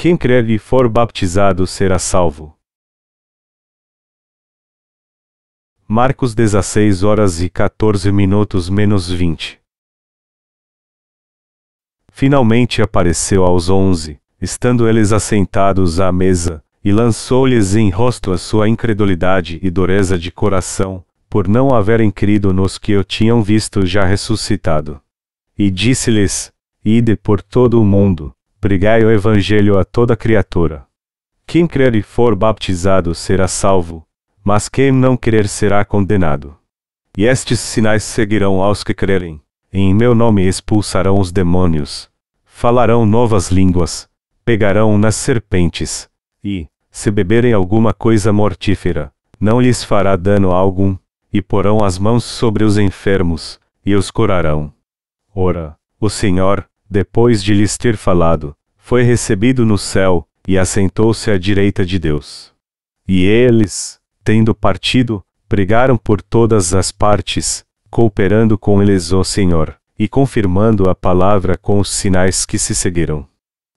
Quem crer e for batizado será salvo. Marcos 16h14:20. Finalmente apareceu aos 11, estando eles assentados à mesa, e lançou-lhes em rosto a sua incredulidade e dureza de coração, por não haverem crido nos que o tinham visto já ressuscitado. E disse-lhes: Ide por todo o mundo, pregai o evangelho a toda criatura. Quem crer e for batizado será salvo, mas quem não crer será condenado. E estes sinais seguirão aos que crerem: em meu nome expulsarão os demônios, falarão novas línguas, pegarão nas serpentes, e, se beberem alguma coisa mortífera, não lhes fará dano algum, e porão as mãos sobre os enfermos, e os curarão. Ora, o Senhor, depois de lhes ter falado, foi recebido no céu, e assentou-se à direita de Deus. E eles, tendo partido, pregaram por todas as partes, cooperando com eles o Senhor, e confirmando a palavra com os sinais que se seguiram.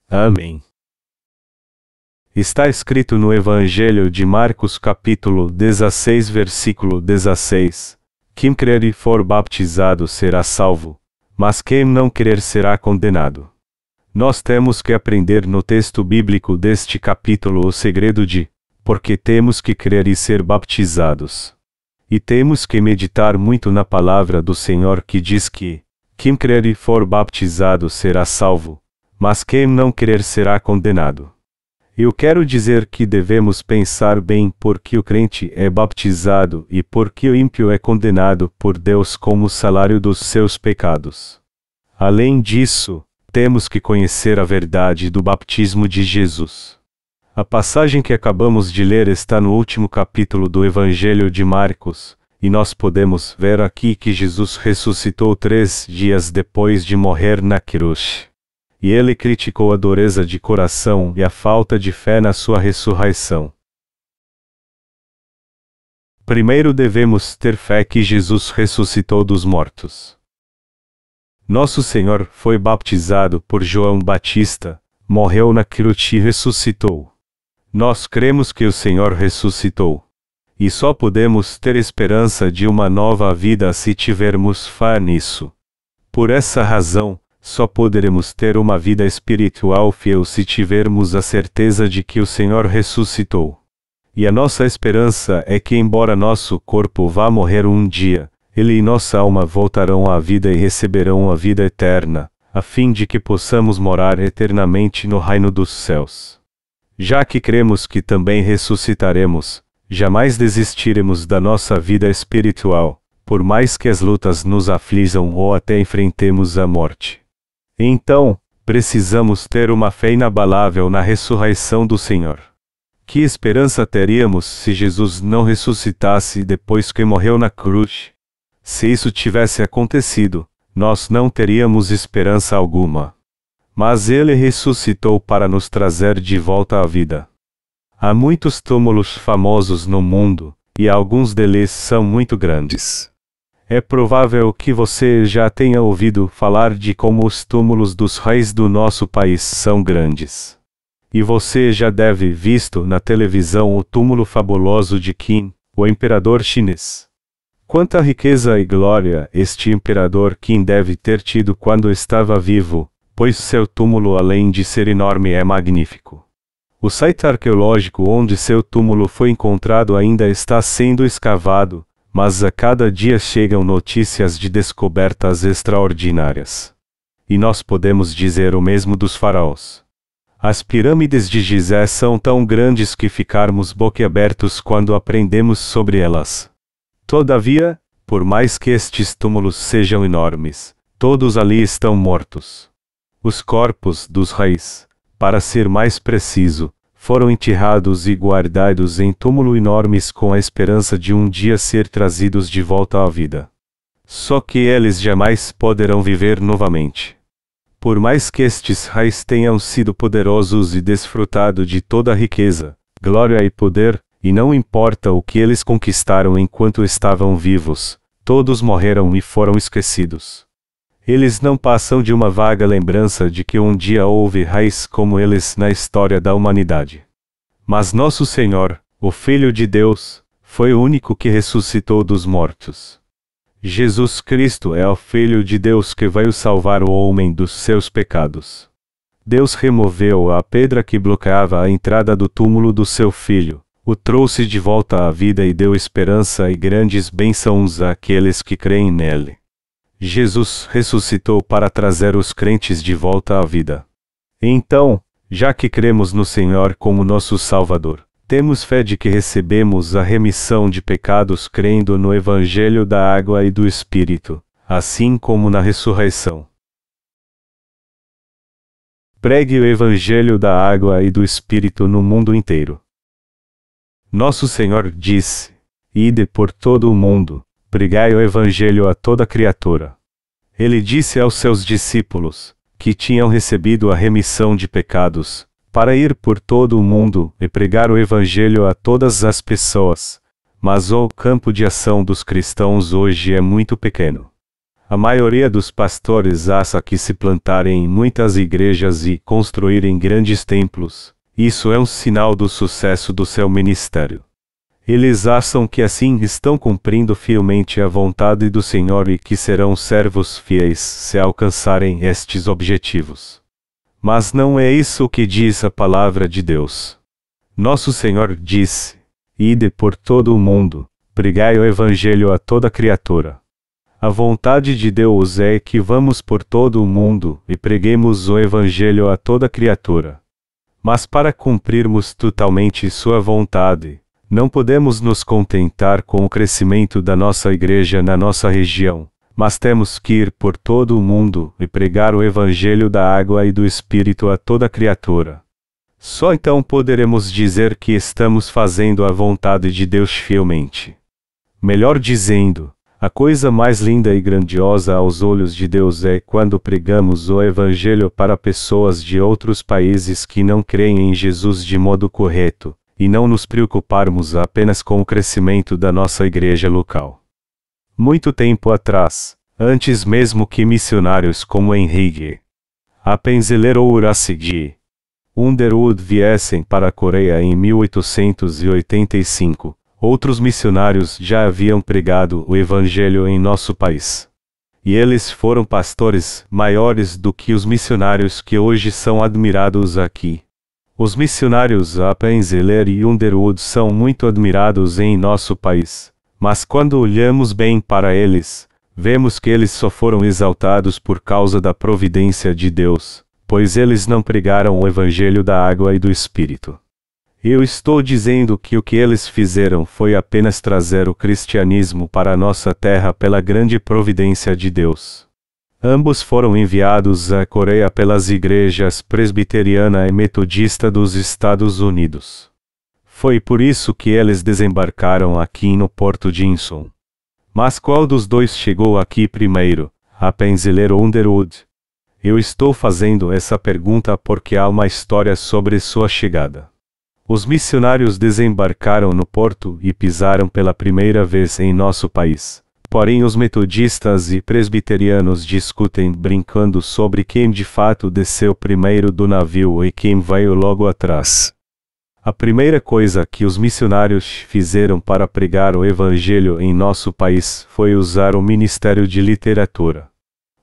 Amém. Está escrito no Evangelho de Marcos capítulo 16 versículo 16, quem crer e for batizado será salvo, mas quem não crer será condenado. Nós temos que aprender no texto bíblico deste capítulo o segredo de porque temos que crer e ser batizados. E temos que meditar muito na palavra do Senhor que diz que quem crer e for batizado será salvo, mas quem não crer será condenado. Eu quero dizer que devemos pensar bem por que o crente é batizado e por que o ímpio é condenado por Deus como salário dos seus pecados. Além disso, temos que conhecer a verdade do batismo de Jesus. A passagem que acabamos de ler está no último capítulo do Evangelho de Marcos, e nós podemos ver aqui que Jesus ressuscitou 3 dias depois de morrer na cruz. E ele criticou a dureza de coração e a falta de fé na sua ressurreição. Primeiro devemos ter fé que Jesus ressuscitou dos mortos. Nosso Senhor foi batizado por João Batista, morreu na cruz e ressuscitou. Nós cremos que o Senhor ressuscitou. E só podemos ter esperança de uma nova vida se tivermos fé nisso. Por essa razão, só poderemos ter uma vida espiritual fiel se tivermos a certeza de que o Senhor ressuscitou. E a nossa esperança é que, embora nosso corpo vá morrer um dia, ele e nossa alma voltarão à vida e receberão a vida eterna, a fim de que possamos morar eternamente no reino dos céus. Já que cremos que também ressuscitaremos, jamais desistiremos da nossa vida espiritual, por mais que as lutas nos aflijam ou até enfrentemos a morte. Então, precisamos ter uma fé inabalável na ressurreição do Senhor. Que esperança teríamos se Jesus não ressuscitasse depois que morreu na cruz? Se isso tivesse acontecido, nós não teríamos esperança alguma. Mas ele ressuscitou para nos trazer de volta à vida. Há muitos túmulos famosos no mundo, e alguns deles são muito grandes. É provável que você já tenha ouvido falar de como os túmulos dos reis do nosso país são grandes. E você já deve visto na televisão o túmulo fabuloso de Qin, o imperador chinês. Quanta riqueza e glória este imperador Qin deve ter tido quando estava vivo, pois seu túmulo, além de ser enorme, é magnífico. O site arqueológico onde seu túmulo foi encontrado ainda está sendo escavado, mas a cada dia chegam notícias de descobertas extraordinárias. E nós podemos dizer o mesmo dos faraós. As pirâmides de Gizé são tão grandes que ficarmos boquiabertos quando aprendemos sobre elas. Todavia, por mais que estes túmulos sejam enormes, todos ali estão mortos. Os corpos dos reis, para ser mais preciso, foram enterrados e guardados em túmulos enormes com a esperança de um dia ser trazidos de volta à vida. Só que eles jamais poderão viver novamente. Por mais que estes reis tenham sido poderosos e desfrutado de toda a riqueza, glória e poder, e não importa o que eles conquistaram enquanto estavam vivos, todos morreram e foram esquecidos. Eles não passam de uma vaga lembrança de que um dia houve reis como eles na história da humanidade. Mas nosso Senhor, o Filho de Deus, foi o único que ressuscitou dos mortos. Jesus Cristo é o Filho de Deus que veio salvar o homem dos seus pecados. Deus removeu a pedra que bloqueava a entrada do túmulo do seu Filho, o trouxe de volta à vida e deu esperança e grandes bênçãos àqueles que creem nele. Jesus ressuscitou para trazer os crentes de volta à vida. Então, já que cremos no Senhor como nosso Salvador, temos fé de que recebemos a remissão de pecados crendo no Evangelho da água e do Espírito, assim como na ressurreição. Pregue o Evangelho da água e do Espírito no mundo inteiro. Nosso Senhor disse: Ide por todo o mundo, pregai o Evangelho a toda criatura. Ele disse aos seus discípulos, que tinham recebido a remissão de pecados, para ir por todo o mundo e pregar o Evangelho a todas as pessoas, mas o campo de ação dos cristãos hoje é muito pequeno. A maioria dos pastores acha que se plantarem em muitas igrejas e construírem grandes templos, isso é um sinal do sucesso do seu ministério. Eles acham que assim estão cumprindo fielmente a vontade do Senhor e que serão servos fiéis se alcançarem estes objetivos. Mas não é isso que diz a palavra de Deus. Nosso Senhor disse: Ide por todo o mundo, pregai o Evangelho a toda criatura. A vontade de Deus é que vamos por todo o mundo e preguemos o Evangelho a toda criatura. Mas para cumprirmos totalmente sua vontade, não podemos nos contentar com o crescimento da nossa igreja na nossa região, mas temos que ir por todo o mundo e pregar o Evangelho da água e do Espírito a toda criatura. Só então poderemos dizer que estamos fazendo a vontade de Deus fielmente. Melhor dizendo, a coisa mais linda e grandiosa aos olhos de Deus é quando pregamos o Evangelho para pessoas de outros países que não creem em Jesus de modo correto, e não nos preocuparmos apenas com o crescimento da nossa igreja local. Muito tempo atrás, antes mesmo que missionários como Henrique Appenzeller ou Urasigi Underwood viessem para a Coreia em 1885, outros missionários já haviam pregado o Evangelho em nosso país. E eles foram pastores maiores do que os missionários que hoje são admirados aqui. Os missionários Appenzeller e Underwood são muito admirados em nosso país, mas quando olhamos bem para eles, vemos que eles só foram exaltados por causa da providência de Deus, pois eles não pregaram o Evangelho da água e do Espírito. Eu estou dizendo que o que eles fizeram foi apenas trazer o cristianismo para a nossa terra pela grande providência de Deus. Ambos foram enviados à Coreia pelas igrejas presbiteriana e metodista dos Estados Unidos. Foi por isso que eles desembarcaram aqui no porto de Incheon. Mas qual dos dois chegou aqui primeiro, Appenzeller ou Underwood? Eu estou fazendo essa pergunta porque há uma história sobre sua chegada. Os missionários desembarcaram no porto e pisaram pela primeira vez em nosso país. Porém os metodistas e presbiterianos discutem brincando sobre quem de fato desceu primeiro do navio e quem veio logo atrás. A primeira coisa que os missionários fizeram para pregar o Evangelho em nosso país foi usar o Ministério de Literatura.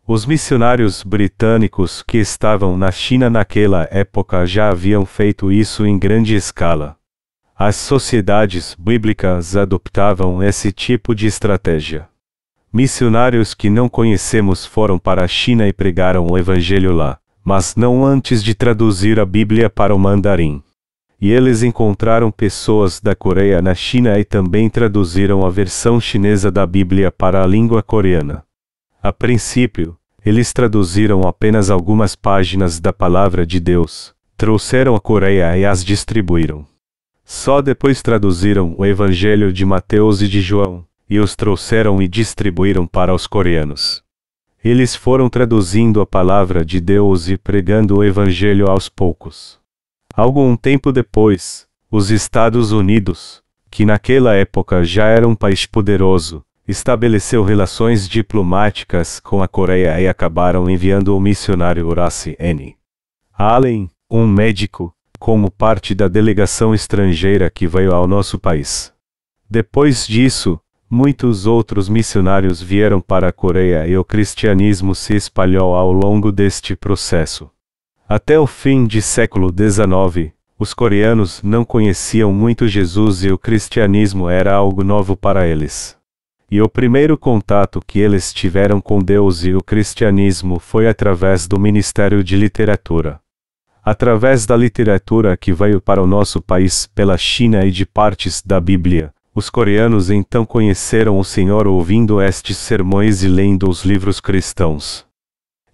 Os missionários britânicos que estavam na China naquela época já haviam feito isso em grande escala. As sociedades bíblicas adoptavam esse tipo de estratégia. Missionários que não conhecemos foram para a China e pregaram o Evangelho lá, mas não antes de traduzir a Bíblia para o mandarim. E eles encontraram pessoas da Coreia na China e também traduziram a versão chinesa da Bíblia para a língua coreana. A princípio, eles traduziram apenas algumas páginas da Palavra de Deus, trouxeram à Coreia e as distribuíram. Só depois traduziram o Evangelho de Mateus e de João, e os trouxeram e distribuíram para os coreanos. Eles foram traduzindo a palavra de Deus e pregando o Evangelho aos poucos. Algum tempo depois, os Estados Unidos, que naquela época já era um país poderoso, estabeleceu relações diplomáticas com a Coreia e acabaram enviando o missionário Horace N. Allen, um médico, como parte da delegação estrangeira que veio ao nosso país. Depois disso, muitos outros missionários vieram para a Coreia e o cristianismo se espalhou ao longo deste processo. Até o fim do século XIX, os coreanos não conheciam muito Jesus e o cristianismo era algo novo para eles. E o primeiro contato que eles tiveram com Deus e o cristianismo foi através do Ministério de Literatura. Através da literatura que veio para o nosso país pela China e de partes da Bíblia, os coreanos então conheceram o Senhor ouvindo estes sermões e lendo os livros cristãos.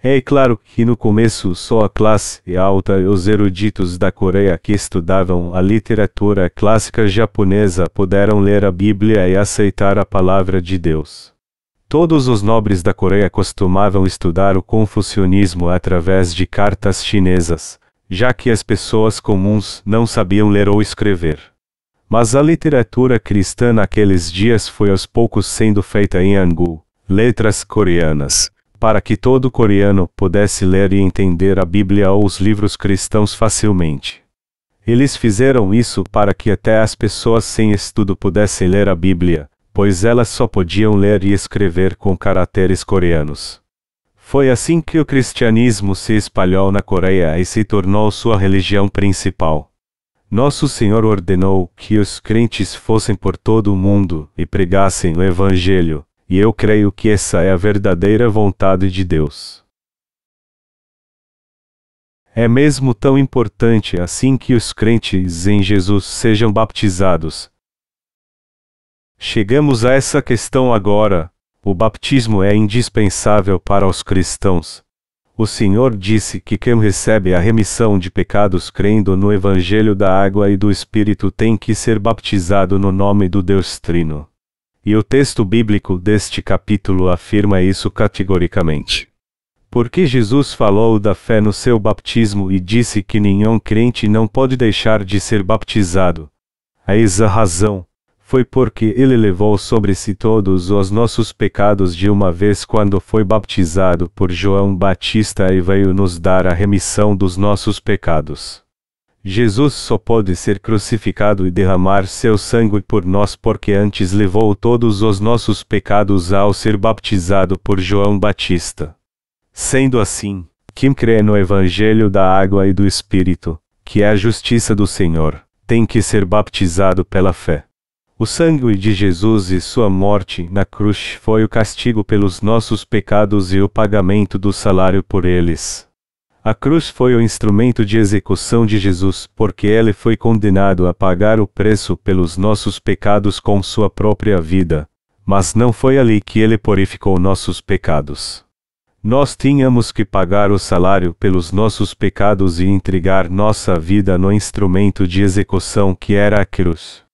É claro que no começo só a classe alta e os eruditos da Coreia que estudavam a literatura clássica japonesa puderam ler a Bíblia e aceitar a palavra de Deus. Todos os nobres da Coreia costumavam estudar o confucionismo através de cartas chinesas, já que as pessoas comuns não sabiam ler ou escrever. Mas a literatura cristã naqueles dias foi aos poucos sendo feita em Hangul, letras coreanas, para que todo coreano pudesse ler e entender a Bíblia ou os livros cristãos facilmente. Eles fizeram isso para que até as pessoas sem estudo pudessem ler a Bíblia, pois elas só podiam ler e escrever com caracteres coreanos. Foi assim que o cristianismo se espalhou na Coreia e se tornou sua religião principal. Nosso Senhor ordenou que os crentes fossem por todo o mundo e pregassem o Evangelho, e eu creio que essa é a verdadeira vontade de Deus. É mesmo tão importante assim que os crentes em Jesus sejam baptizados. Chegamos a essa questão agora. O batismo é indispensável para os cristãos. O Senhor disse que quem recebe a remissão de pecados crendo no Evangelho da Água e do Espírito tem que ser batizado no nome do Deus Trino. E o texto bíblico deste capítulo afirma isso categoricamente. Porque Jesus falou da fé no seu batismo e disse que nenhum crente não pode deixar de ser batizado. Eis a razão. Foi porque ele levou sobre si todos os nossos pecados de uma vez quando foi batizado por João Batista e veio nos dar a remissão dos nossos pecados. Jesus só pode ser crucificado e derramar seu sangue por nós porque antes levou todos os nossos pecados ao ser batizado por João Batista. Sendo assim, quem crê no Evangelho da Água e do Espírito, que é a justiça do Senhor, tem que ser batizado pela fé. O sangue de Jesus e sua morte na cruz foi o castigo pelos nossos pecados e o pagamento do salário por eles. A cruz foi o instrumento de execução de Jesus porque ele foi condenado a pagar o preço pelos nossos pecados com sua própria vida, mas não foi ali que ele purificou nossos pecados. Nós tínhamos que pagar o salário pelos nossos pecados e entregar nossa vida no instrumento de execução que era a cruz.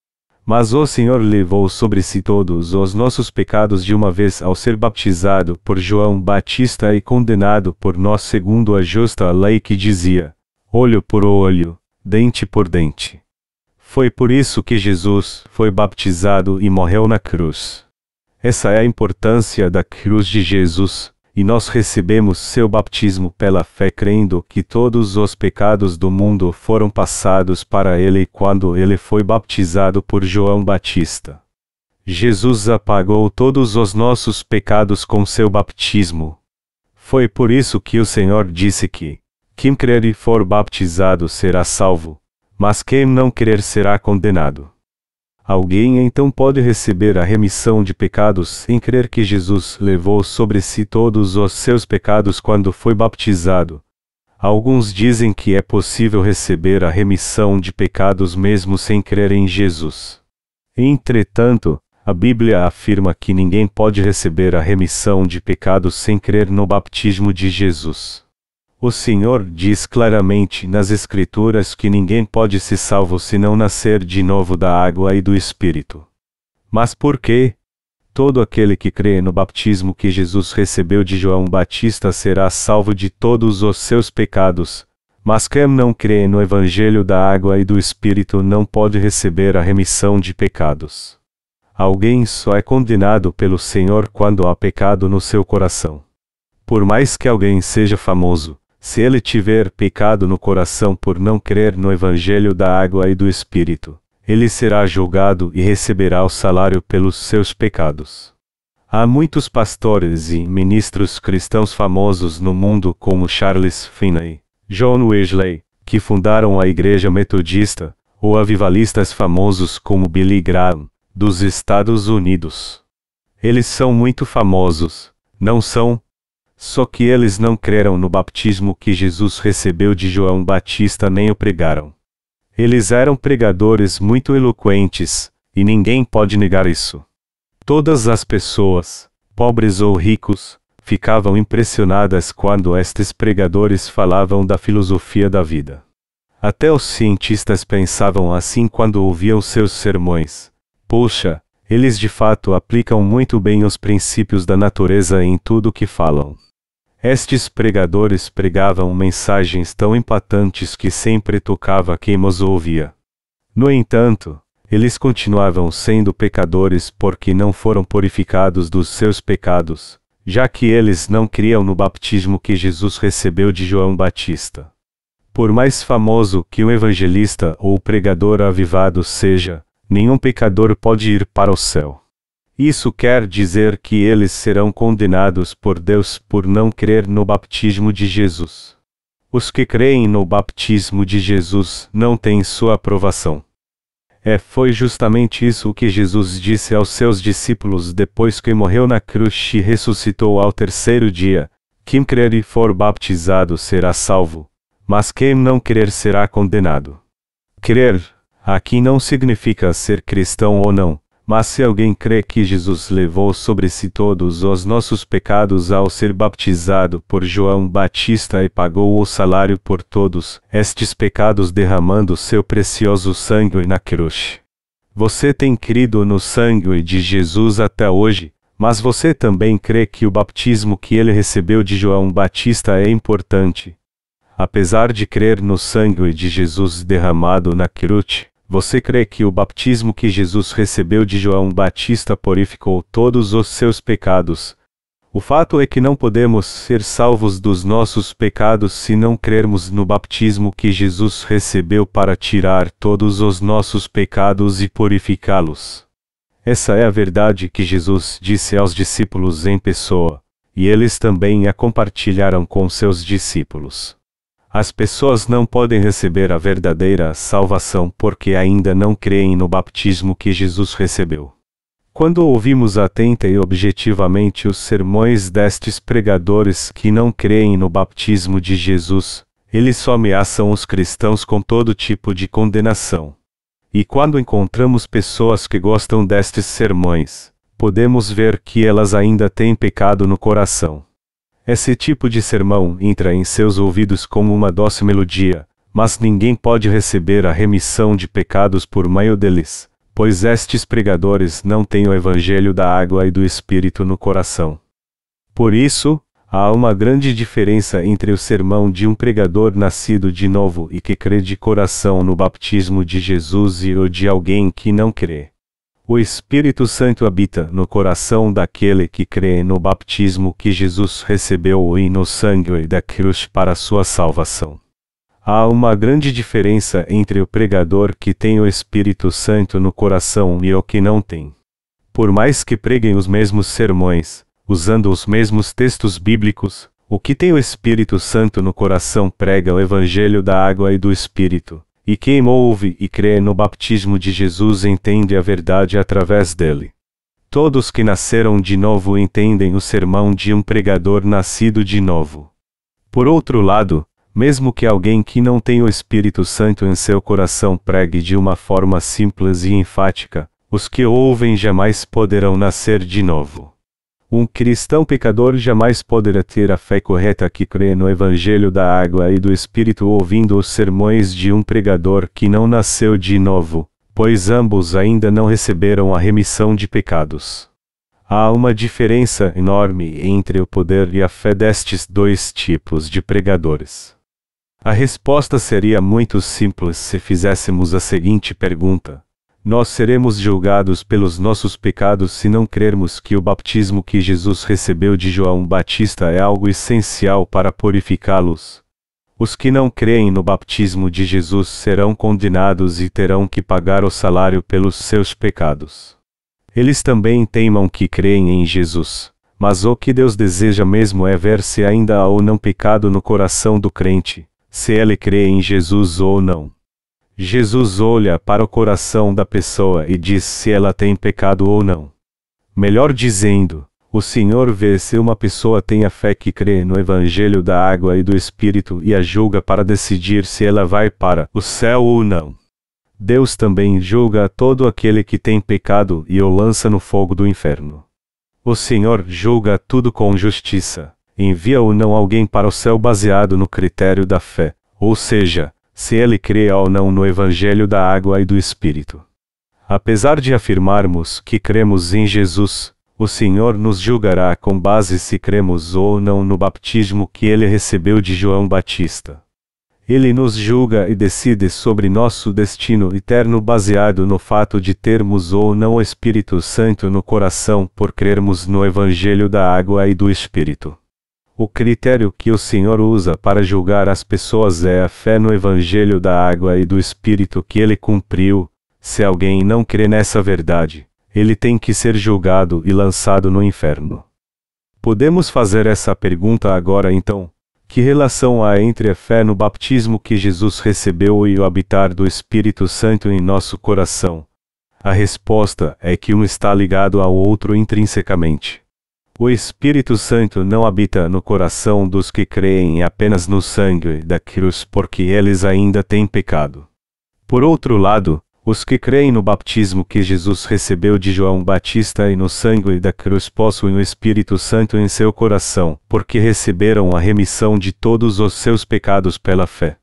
Mas o Senhor levou sobre si todos os nossos pecados de uma vez ao ser batizado por João Batista e condenado por nós segundo a justa lei que dizia, olho por olho, dente por dente. Foi por isso que Jesus foi batizado e morreu na cruz. Essa é a importância da cruz de Jesus, e nós recebemos seu batismo pela fé crendo que todos os pecados do mundo foram passados para ele quando ele foi batizado por João Batista. Jesus apagou todos os nossos pecados com seu batismo. Foi por isso que o Senhor disse que, quem crer e for batizado será salvo, mas quem não crer será condenado. Alguém então pode receber a remissão de pecados sem crer que Jesus levou sobre si todos os seus pecados quando foi batizado. Alguns dizem que é possível receber a remissão de pecados mesmo sem crer em Jesus. Entretanto, a Bíblia afirma que ninguém pode receber a remissão de pecados sem crer no batismo de Jesus. O Senhor diz claramente nas Escrituras que ninguém pode ser salvo se não nascer de novo da água e do Espírito. Mas por quê? Todo aquele que crê no batismo que Jesus recebeu de João Batista será salvo de todos os seus pecados, mas quem não crê no Evangelho da água e do Espírito não pode receber a remissão de pecados. Alguém só é condenado pelo Senhor quando há pecado no seu coração. Por mais que alguém seja famoso, se ele tiver pecado no coração por não crer no Evangelho da água e do Espírito, ele será julgado e receberá o salário pelos seus pecados. Há muitos pastores e ministros cristãos famosos no mundo como Charles Finney, John Wesley, que fundaram a Igreja Metodista, ou avivalistas famosos como Billy Graham, dos Estados Unidos. Eles são muito famosos, não são? Só que eles não creram no batismo que Jesus recebeu de João Batista nem o pregaram. Eles eram pregadores muito eloquentes, e ninguém pode negar isso. Todas as pessoas, pobres ou ricos, ficavam impressionadas quando estes pregadores falavam da filosofia da vida. Até os cientistas pensavam assim quando ouviam seus sermões. Poxa, eles de fato aplicam muito bem os princípios da natureza em tudo o que falam. Estes pregadores pregavam mensagens tão impactantes que sempre tocava quem os ouvia. No entanto, eles continuavam sendo pecadores porque não foram purificados dos seus pecados, já que eles não criam no batismo que Jesus recebeu de João Batista. Por mais famoso que um evangelista ou pregador avivado seja, nenhum pecador pode ir para o céu. Isso quer dizer que eles serão condenados por Deus por não crer no batismo de Jesus. Os que creem no batismo de Jesus não têm sua aprovação. Foi justamente isso que Jesus disse aos seus discípulos depois que morreu na cruz e ressuscitou ao terceiro dia: quem crer e for batizado será salvo, mas quem não crer será condenado. Crer aqui não significa ser cristão ou não, mas se alguém crê que Jesus levou sobre si todos os nossos pecados ao ser batizado por João Batista e pagou o salário por todos estes pecados derramando seu precioso sangue na cruz. Você tem crido no sangue de Jesus até hoje, mas você também crê que o batismo que ele recebeu de João Batista é importante. Apesar de crer no sangue de Jesus derramado na cruz, você crê que o batismo que Jesus recebeu de João Batista purificou todos os seus pecados? O fato é que não podemos ser salvos dos nossos pecados se não crermos no batismo que Jesus recebeu para tirar todos os nossos pecados e purificá-los. Essa é a verdade que Jesus disse aos discípulos em pessoa, e eles também a compartilharam com seus discípulos. As pessoas não podem receber a verdadeira salvação porque ainda não creem no batismo que Jesus recebeu. Quando ouvimos atenta e objetivamente os sermões destes pregadores que não creem no batismo de Jesus, eles só ameaçam os cristãos com todo tipo de condenação. E quando encontramos pessoas que gostam destes sermões, podemos ver que elas ainda têm pecado no coração. Esse tipo de sermão entra em seus ouvidos como uma doce melodia, mas ninguém pode receber a remissão de pecados por meio deles, pois estes pregadores não têm o Evangelho da água e do Espírito no coração. Por isso, há uma grande diferença entre o sermão de um pregador nascido de novo e que crê de coração no batismo de Jesus e o de alguém que não crê. O Espírito Santo habita no coração daquele que crê no batismo que Jesus recebeu e no sangue da cruz para sua salvação. Há uma grande diferença entre o pregador que tem o Espírito Santo no coração e o que não tem. Por mais que preguem os mesmos sermões, usando os mesmos textos bíblicos, o que tem o Espírito Santo no coração prega o Evangelho da água e do Espírito. E quem ouve e crê no batismo de Jesus entende a verdade através dele. Todos que nasceram de novo entendem o sermão de um pregador nascido de novo. Por outro lado, mesmo que alguém que não tem o Espírito Santo em seu coração pregue de uma forma simples e enfática, os que ouvem jamais poderão nascer de novo. Um cristão pecador jamais poderá ter a fé correta que crê no Evangelho da água e do Espírito ouvindo os sermões de um pregador que não nasceu de novo, pois ambos ainda não receberam a remissão de pecados. Há uma diferença enorme entre o poder e a fé destes dois tipos de pregadores. A resposta seria muito simples se fizéssemos a seguinte pergunta: Nós seremos julgados pelos nossos pecados se não crermos que o batismo que Jesus recebeu de João Batista é algo essencial para purificá-los. Os que não creem no batismo de Jesus serão condenados e terão que pagar o salário pelos seus pecados. Eles também teimam que creem em Jesus, mas o que Deus deseja mesmo é ver se ainda há ou não pecado no coração do crente, se ele crê em Jesus ou não. Jesus olha para o coração da pessoa e diz se ela tem pecado ou não. Melhor dizendo, o Senhor vê se uma pessoa tem a fé que crê no Evangelho da água e do Espírito e a julga para decidir se ela vai para o céu ou não. Deus também julga todo aquele que tem pecado e o lança no fogo do inferno. O Senhor julga tudo com justiça, envia ou não alguém para o céu baseado no critério da fé, ou seja, se ele crê ou não no Evangelho da água e do Espírito. Apesar de afirmarmos que cremos em Jesus, o Senhor nos julgará com base se cremos ou não no batismo que ele recebeu de João Batista. Ele nos julga e decide sobre nosso destino eterno baseado no fato de termos ou não o Espírito Santo no coração por crermos no Evangelho da água e do Espírito. O critério que o Senhor usa para julgar as pessoas é a fé no Evangelho da água e do Espírito que ele cumpriu. Se alguém não crê nessa verdade, ele tem que ser julgado e lançado no inferno. Podemos fazer essa pergunta agora então: que relação há entre a fé no batismo que Jesus recebeu e o habitar do Espírito Santo em nosso coração? A resposta é que um está ligado ao outro intrinsecamente. O Espírito Santo não habita no coração dos que creem apenas no sangue da cruz porque eles ainda têm pecado. Por outro lado, os que creem no batismo que Jesus recebeu de João Batista e no sangue da cruz possuem o Espírito Santo em seu coração, porque receberam a remissão de todos os seus pecados pela fé.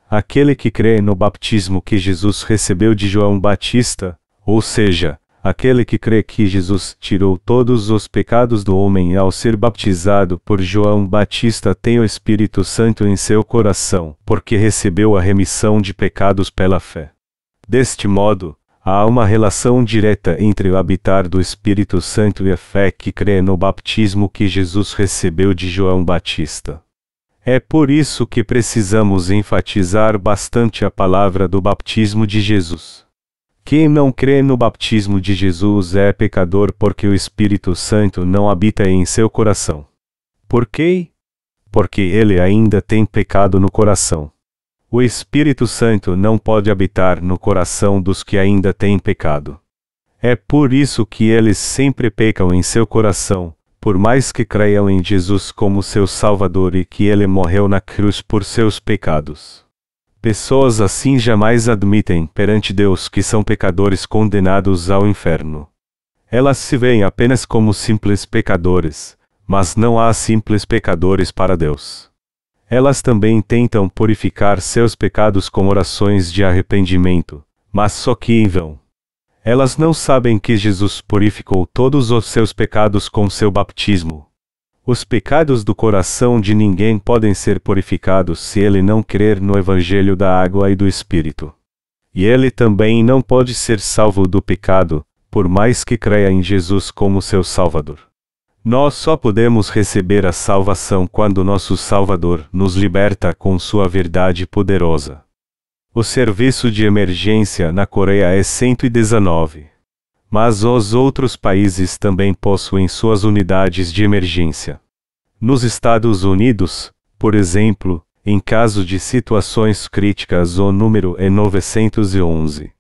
Aquele que crê no batismo que Jesus recebeu de João Batista, ou seja, aquele que crê que Jesus tirou todos os pecados do homem ao ser batizado por João Batista tem o Espírito Santo em seu coração, porque recebeu a remissão de pecados pela fé. Deste modo, há uma relação direta entre o habitar do Espírito Santo e a fé que crê no batismo que Jesus recebeu de João Batista. É por isso que precisamos enfatizar bastante a palavra do batismo de Jesus. Quem não crê no batismo de Jesus é pecador porque o Espírito Santo não habita em seu coração. Por quê? Porque ele ainda tem pecado no coração. O Espírito Santo não pode habitar no coração dos que ainda têm pecado. É por isso que eles sempre pecam em seu coração, por mais que creiam em Jesus como seu Salvador e que ele morreu na cruz por seus pecados. Pessoas assim jamais admitem perante Deus que são pecadores condenados ao inferno. Elas se veem apenas como simples pecadores, mas não há simples pecadores para Deus. Elas também tentam purificar seus pecados com orações de arrependimento, mas só que em vão. Elas não sabem que Jesus purificou todos os seus pecados com seu batismo. Os pecados do coração de ninguém podem ser purificados se ele não crer no Evangelho da água e do Espírito. E ele também não pode ser salvo do pecado, por mais que creia em Jesus como seu Salvador. Nós só podemos receber a salvação quando nosso Salvador nos liberta com sua verdade poderosa. O serviço de emergência na Coreia é 119. Mas os outros países também possuem suas unidades de emergência. Nos Estados Unidos, por exemplo, em caso de situações críticas o número é 911.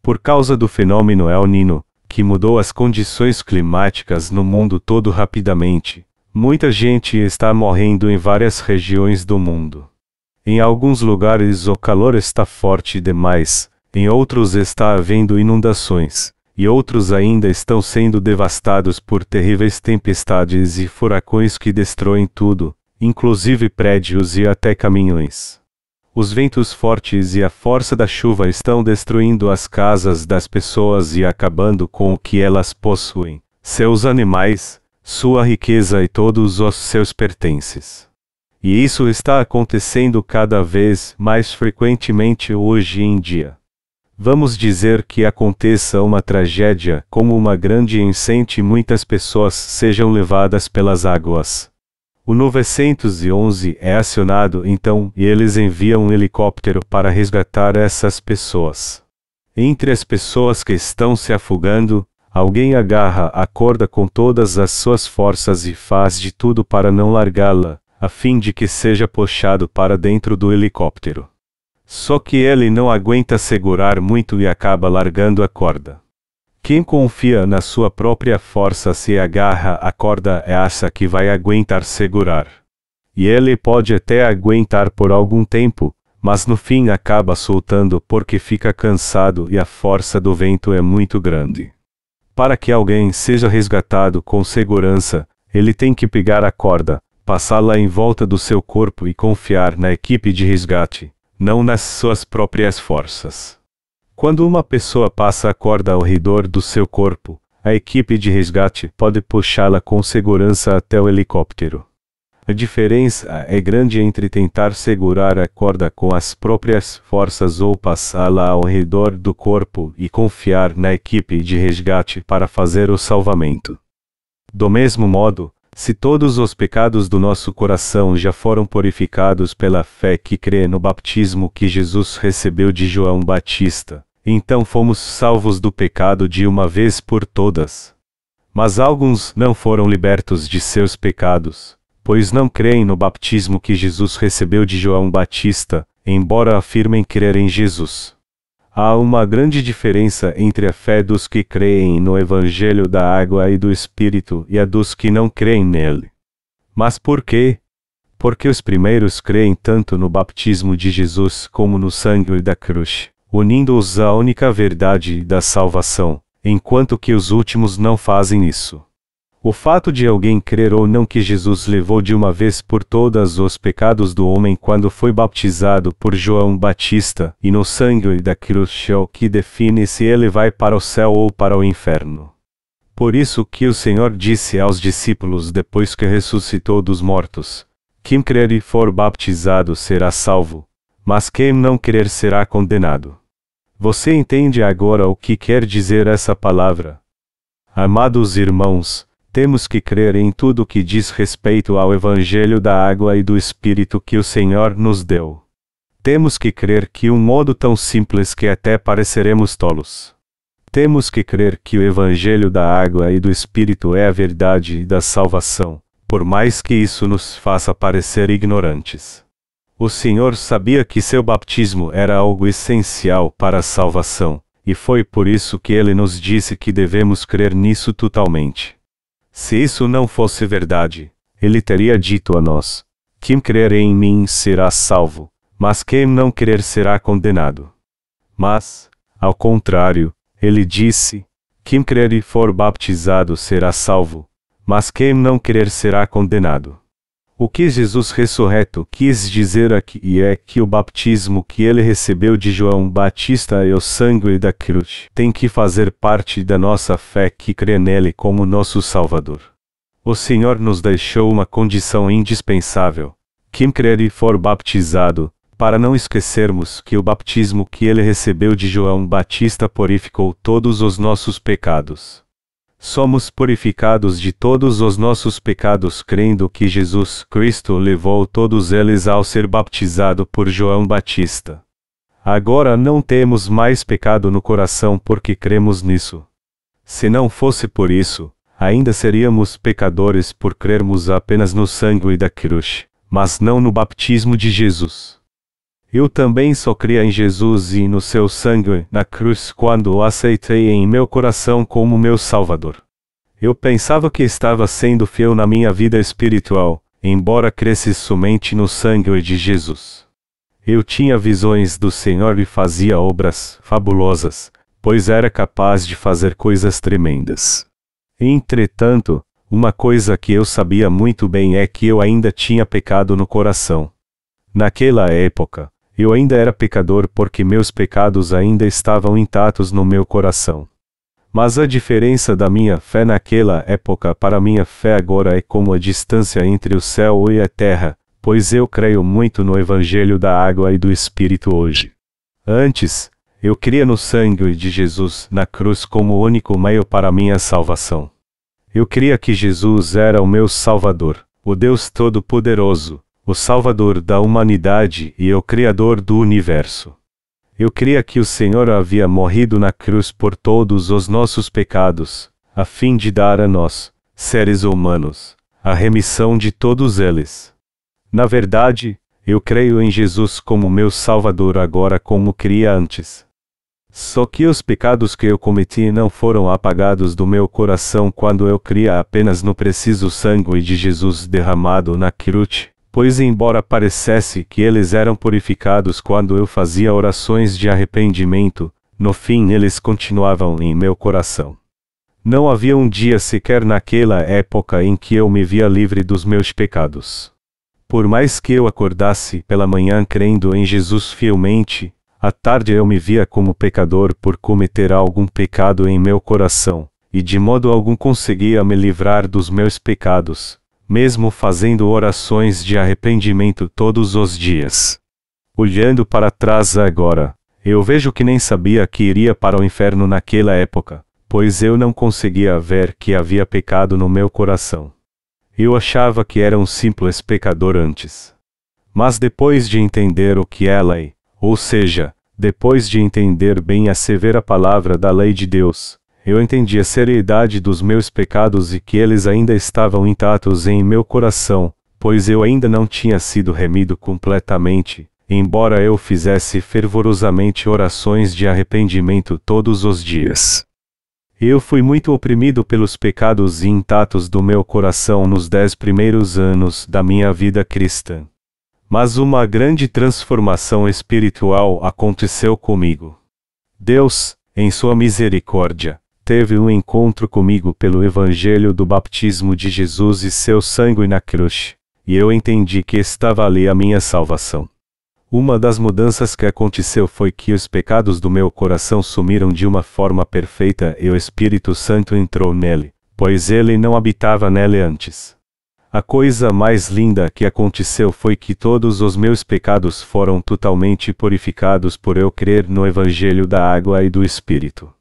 Por causa do fenômeno El Niño, que mudou as condições climáticas no mundo todo rapidamente, muita gente está morrendo em várias regiões do mundo. Em alguns lugares o calor está forte demais, em outros está havendo inundações, e outros ainda estão sendo devastados por terríveis tempestades e furacões que destroem tudo, inclusive prédios e até caminhões. Os ventos fortes e a força da chuva estão destruindo as casas das pessoas e acabando com o que elas possuem, seus animais, sua riqueza e todos os seus pertences. E isso está acontecendo cada vez mais frequentemente hoje em dia. Vamos dizer que aconteça uma tragédia, como uma grande enchente e muitas pessoas sejam levadas pelas águas. O 911 é acionado então e eles enviam um helicóptero para resgatar essas pessoas. Entre as pessoas que estão se afogando, alguém agarra a corda com todas as suas forças e faz de tudo para não largá-la, a fim de que seja puxado para dentro do helicóptero. Só que ele não aguenta segurar muito e acaba largando a corda. Quem confia na sua própria força se agarra à corda e acha que vai aguentar segurar. E ele pode até aguentar por algum tempo, mas no fim acaba soltando porque fica cansado e a força do vento é muito grande. Para que alguém seja resgatado com segurança, ele tem que pegar a corda, passá-la em volta do seu corpo e confiar na equipe de resgate, não nas suas próprias forças. Quando uma pessoa passa a corda ao redor do seu corpo, a equipe de resgate pode puxá-la com segurança até o helicóptero. A diferença é grande entre tentar segurar a corda com as próprias forças ou passá-la ao redor do corpo e confiar na equipe de resgate para fazer o salvamento. Do mesmo modo, se todos os pecados do nosso coração já foram purificados pela fé que crê no batismo que Jesus recebeu de João Batista, então fomos salvos do pecado de uma vez por todas. Mas alguns não foram libertos de seus pecados, pois não creem no batismo que Jesus recebeu de João Batista, embora afirmem crer em Jesus. Há uma grande diferença entre a fé dos que creem no Evangelho da Água e do Espírito e a dos que não creem nele. Mas por quê? Porque os primeiros creem tanto no batismo de Jesus como no sangue da cruz, unindo-os à única verdade da salvação, enquanto que os últimos não fazem isso. O fato de alguém crer ou não que Jesus levou de uma vez por todas os pecados do homem quando foi batizado por João Batista, e no sangue da cruz é o que define se ele vai para o céu ou para o inferno. Por isso que o Senhor disse aos discípulos depois que ressuscitou dos mortos: quem crer e for batizado será salvo, mas quem não crer será condenado. Você entende agora o que quer dizer essa palavra? Amados irmãos, temos que crer em tudo que diz respeito ao Evangelho da Água e do Espírito que o Senhor nos deu. Temos que crer que um modo tão simples que até pareceremos tolos. Temos que crer que o Evangelho da Água e do Espírito é a verdade da salvação, por mais que isso nos faça parecer ignorantes. O Senhor sabia que seu batismo era algo essencial para a salvação, e foi por isso que ele nos disse que devemos crer nisso totalmente. Se isso não fosse verdade, ele teria dito a nós: quem crer em mim será salvo, mas quem não crer será condenado. Mas, ao contrário, ele disse: quem crer e for batizado será salvo, mas quem não crer será condenado. O que Jesus ressurreto quis dizer aqui é que o batismo que ele recebeu de João Batista e o sangue da cruz tem que fazer parte da nossa fé que crê nele como nosso Salvador. O Senhor nos deixou uma condição indispensável: quem crer e for batizado, para não esquecermos que o batismo que ele recebeu de João Batista purificou todos os nossos pecados. Somos purificados de todos os nossos pecados crendo que Jesus Cristo levou todos eles ao ser batizado por João Batista. Agora não temos mais pecado no coração porque cremos nisso. Se não fosse por isso, ainda seríamos pecadores por crermos apenas no sangue da cruz, mas não no batismo de Jesus. Eu também só cria em Jesus e no seu sangue na cruz quando o aceitei em meu coração como meu Salvador. Eu pensava que estava sendo fiel na minha vida espiritual, embora crescesse somente no sangue de Jesus. Eu tinha visões do Senhor e fazia obras fabulosas, pois era capaz de fazer coisas tremendas. Entretanto, uma coisa que eu sabia muito bem é que eu ainda tinha pecado no coração. Naquela época, eu ainda era pecador porque meus pecados ainda estavam intactos no meu coração. Mas a diferença da minha fé naquela época para minha fé agora é como a distância entre o céu e a terra, pois eu creio muito no Evangelho da Água e do Espírito hoje. Antes, Eu cria no sangue de Jesus na cruz como o único meio para minha salvação. Eu cria que Jesus era o meu Salvador, o Deus Todo-Poderoso, o Salvador da humanidade e o Criador do universo. Eu cria que o Senhor havia morrido na cruz por todos os nossos pecados, a fim de dar a nós, seres humanos, a remissão de todos eles. Na verdade, eu creio em Jesus como meu Salvador agora como cria antes. Só que os pecados que eu cometi não foram apagados do meu coração quando eu cria apenas no preciso sangue de Jesus derramado na cruz, pois embora parecesse que eles eram purificados quando eu fazia orações de arrependimento, no fim eles continuavam em meu coração. Não havia um dia sequer naquela época em que eu me via livre dos meus pecados. Por mais que eu acordasse pela manhã crendo em Jesus fielmente, à tarde eu me via como pecador por cometer algum pecado em meu coração, e de modo algum conseguia me livrar dos meus pecados, mesmo fazendo orações de arrependimento todos os dias. Olhando para trás agora, eu vejo que nem sabia que iria para o inferno naquela época, pois eu não conseguia ver que havia pecado no meu coração. Eu achava que era um simples pecador antes. Mas depois de entender o que é lei, ou seja, depois de entender bem a severa palavra da lei de Deus, eu entendi a seriedade dos meus pecados e que eles ainda estavam intactos em meu coração, pois eu ainda não tinha sido remido completamente, embora eu fizesse fervorosamente orações de arrependimento todos os dias. Eu fui muito oprimido pelos pecados intactos do meu coração nos 10 primeiros anos da minha vida cristã. Mas uma grande transformação espiritual aconteceu comigo. Deus, em sua misericórdia, teve um encontro comigo pelo Evangelho do batismo de Jesus e seu sangue na cruz, e eu entendi que estava ali a minha salvação. Uma das mudanças que aconteceu foi que os pecados do meu coração sumiram de uma forma perfeita e o Espírito Santo entrou nele, pois ele não habitava nele antes. A coisa mais linda que aconteceu foi que todos os meus pecados foram totalmente purificados por eu crer no Evangelho da água e do Espírito.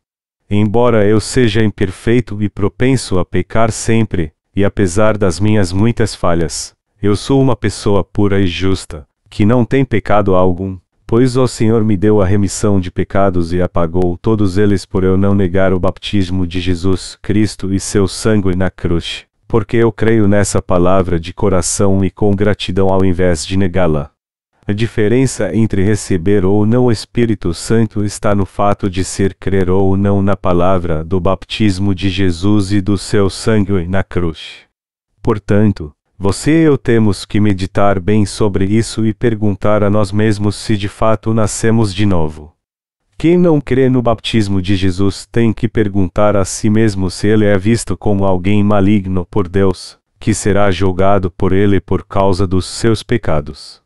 Embora eu seja imperfeito e propenso a pecar sempre, e apesar das minhas muitas falhas, eu sou uma pessoa pura e justa, que não tem pecado algum, pois o Senhor me deu a remissão de pecados e apagou todos eles por eu não negar o batismo de Jesus Cristo e seu sangue na cruz. Porque eu creio nessa palavra de coração e com gratidão ao invés de negá-la. A diferença entre receber ou não o Espírito Santo está no fato de ser crer ou não na palavra do batismo de Jesus e do seu sangue na cruz. Portanto, você e eu temos que meditar bem sobre isso e perguntar a nós mesmos se de fato nascemos de novo. Quem não crê no batismo de Jesus tem que perguntar a si mesmo se ele é visto como alguém maligno por Deus, que será julgado por ele por causa dos seus pecados.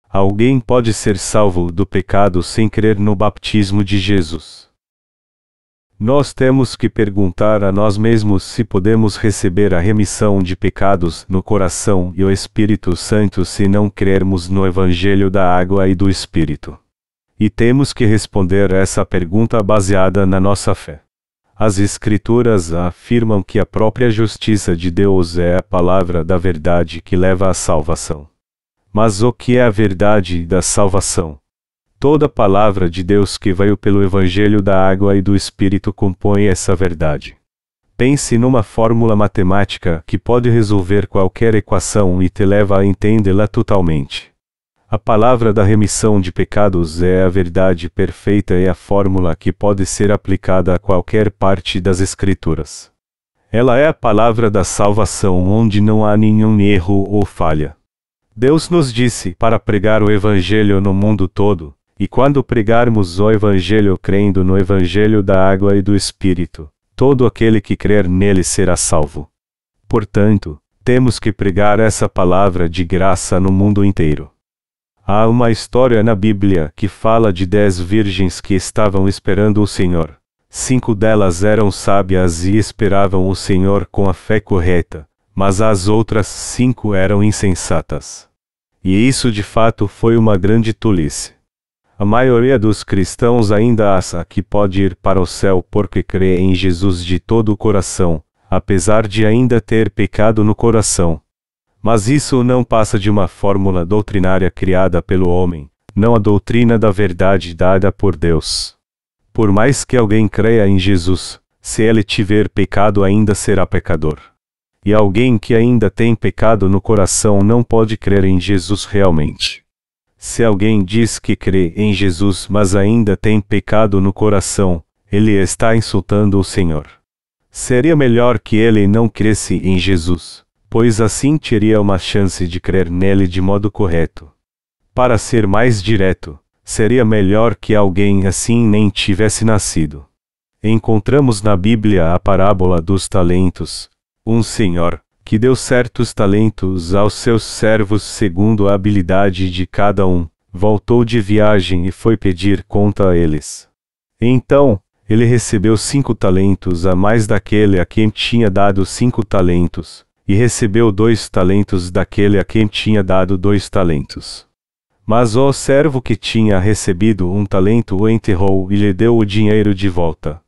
Alguém pode ser salvo do pecado sem crer no batismo de Jesus. Nós temos que perguntar a nós mesmos se podemos receber a remissão de pecados no coração e o Espírito Santo se não crermos no Evangelho da água e do Espírito. E temos que responder essa pergunta baseada na nossa fé. As Escrituras afirmam que a própria justiça de Deus é a palavra da verdade que leva à salvação. Mas o que é a verdade da salvação? Toda palavra de Deus que veio pelo Evangelho da água e do Espírito compõe essa verdade. Pense numa fórmula matemática que pode resolver qualquer equação e te leva a entendê-la totalmente. A palavra da remissão de pecados é a verdade perfeita e a fórmula que pode ser aplicada a qualquer parte das Escrituras. Ela é a palavra da salvação onde não há nenhum erro ou falha. Deus nos disse para pregar o Evangelho no mundo todo, e quando pregarmos o Evangelho crendo no Evangelho da água e do Espírito, todo aquele que crer nele será salvo. Portanto, temos que pregar essa palavra de graça no mundo inteiro. Há uma história na Bíblia que fala de 10 virgens que estavam esperando o Senhor. 5 delas eram sábias e esperavam o Senhor com a fé correta, mas as outras 5 eram insensatas. E isso de fato foi uma grande tolice. A maioria dos cristãos ainda acha que pode ir para o céu porque crê em Jesus de todo o coração, apesar de ainda ter pecado no coração. Mas isso não passa de uma fórmula doutrinária criada pelo homem, não a doutrina da verdade dada por Deus. Por mais que alguém creia em Jesus, se ele tiver pecado ainda será pecador. E alguém que ainda tem pecado no coração não pode crer em Jesus realmente. Se alguém diz que crê em Jesus mas ainda tem pecado no coração, ele está insultando o Senhor. Seria melhor que ele não cresce em Jesus, pois assim teria uma chance de crer nele de modo correto. Para ser mais direto, seria melhor que alguém assim nem tivesse nascido. Encontramos na Bíblia a parábola dos talentos. Um senhor, que deu certos talentos aos seus servos segundo a habilidade de cada um, voltou de viagem e foi pedir conta a eles. Então, ele recebeu 5 talentos a mais daquele a quem tinha dado 5 talentos, e recebeu 2 talentos daquele a quem tinha dado 2 talentos. Mas o servo que tinha recebido 1 talento o enterrou e lhe deu o dinheiro de volta.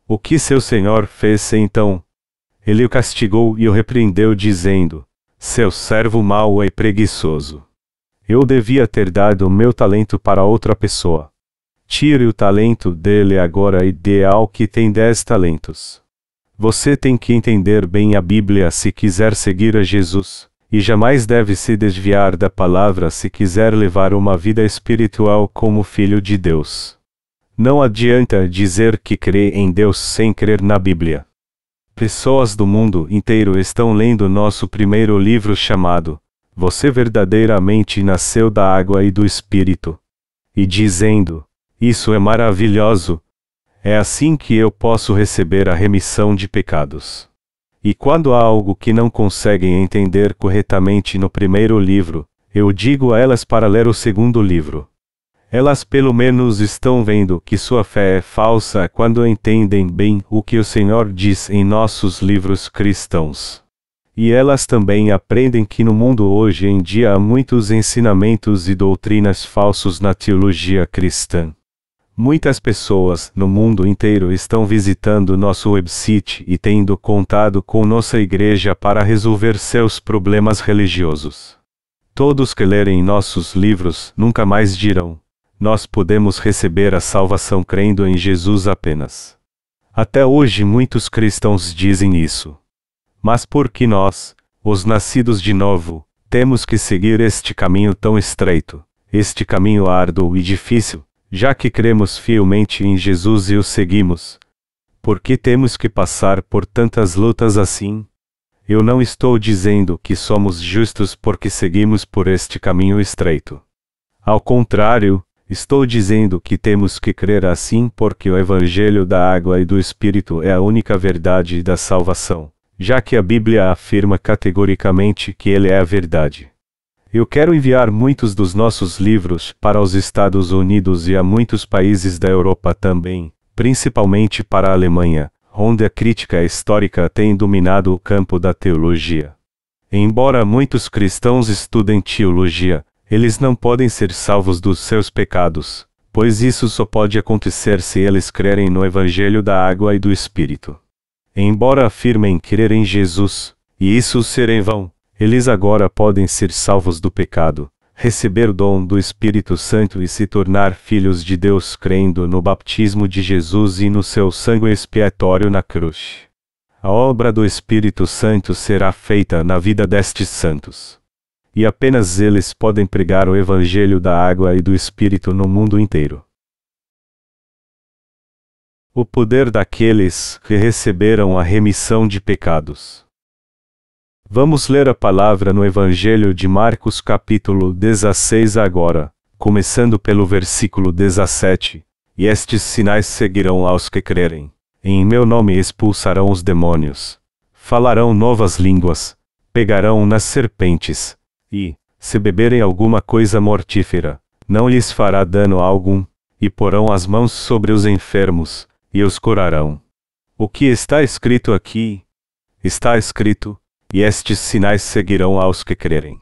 O que seu senhor fez então? Ele o castigou e o repreendeu dizendo: seu servo mau e preguiçoso. Eu devia ter dado meu talento para outra pessoa. Tire o talento dele agora e dê ao que tem 10 talentos. Você tem que entender bem a Bíblia se quiser seguir a Jesus, e jamais deve se desviar da palavra se quiser levar uma vida espiritual como filho de Deus. Não adianta dizer que crê em Deus sem crer na Bíblia. Pessoas do mundo inteiro estão lendo nosso primeiro livro chamado Você verdadeiramente nasceu da água e do Espírito, e dizendo: isso é maravilhoso. É assim que eu posso receber a remissão de pecados. E quando há algo que não conseguem entender corretamente no primeiro livro, eu digo a elas para ler o segundo livro. Elas pelo menos estão vendo que sua fé é falsa quando entendem bem o que o Senhor diz em nossos livros cristãos. E elas também aprendem que no mundo hoje em dia há muitos ensinamentos e doutrinas falsos na teologia cristã. Muitas pessoas no mundo inteiro estão visitando nosso website e tendo contato com nossa igreja para resolver seus problemas religiosos. Todos que lerem nossos livros nunca mais dirão: nós podemos receber a salvação crendo em Jesus apenas. Até hoje muitos cristãos dizem isso. Mas por que nós, os nascidos de novo, temos que seguir este caminho tão estreito, este caminho árduo e difícil, já que cremos fielmente em Jesus e o seguimos? Por que temos que passar por tantas lutas assim? Eu não estou dizendo que somos justos porque seguimos por este caminho estreito. Ao contrário, estou dizendo que temos que crer assim porque o Evangelho da água e do Espírito é a única verdade da salvação, já que a Bíblia afirma categoricamente que ele é a verdade. Eu quero enviar muitos dos nossos livros para os Estados Unidos e a muitos países da Europa também, principalmente para a Alemanha, onde a crítica histórica tem dominado o campo da teologia. Embora muitos cristãos estudem teologia, eles não podem ser salvos dos seus pecados, pois isso só pode acontecer se eles crerem no Evangelho da água e do Espírito. Embora afirmem crer em Jesus, e isso ser em vão, eles agora podem ser salvos do pecado, receber o dom do Espírito Santo e se tornar filhos de Deus crendo no batismo de Jesus e no seu sangue expiatório na cruz. A obra do Espírito Santo será feita na vida destes santos. E apenas eles podem pregar o Evangelho da água e do Espírito no mundo inteiro. O poder daqueles que receberam a remissão de pecados. Vamos ler a palavra no Evangelho de Marcos capítulo 16 agora, começando pelo versículo 17. E estes sinais seguirão aos que crerem. Em meu nome expulsarão os demônios. Falarão novas línguas. Pegarão nas serpentes. E, se beberem alguma coisa mortífera, não lhes fará dano algum. E porão as mãos sobre os enfermos, e os curarão. O que está escrito aqui? Está escrito: e estes sinais seguirão aos que crerem.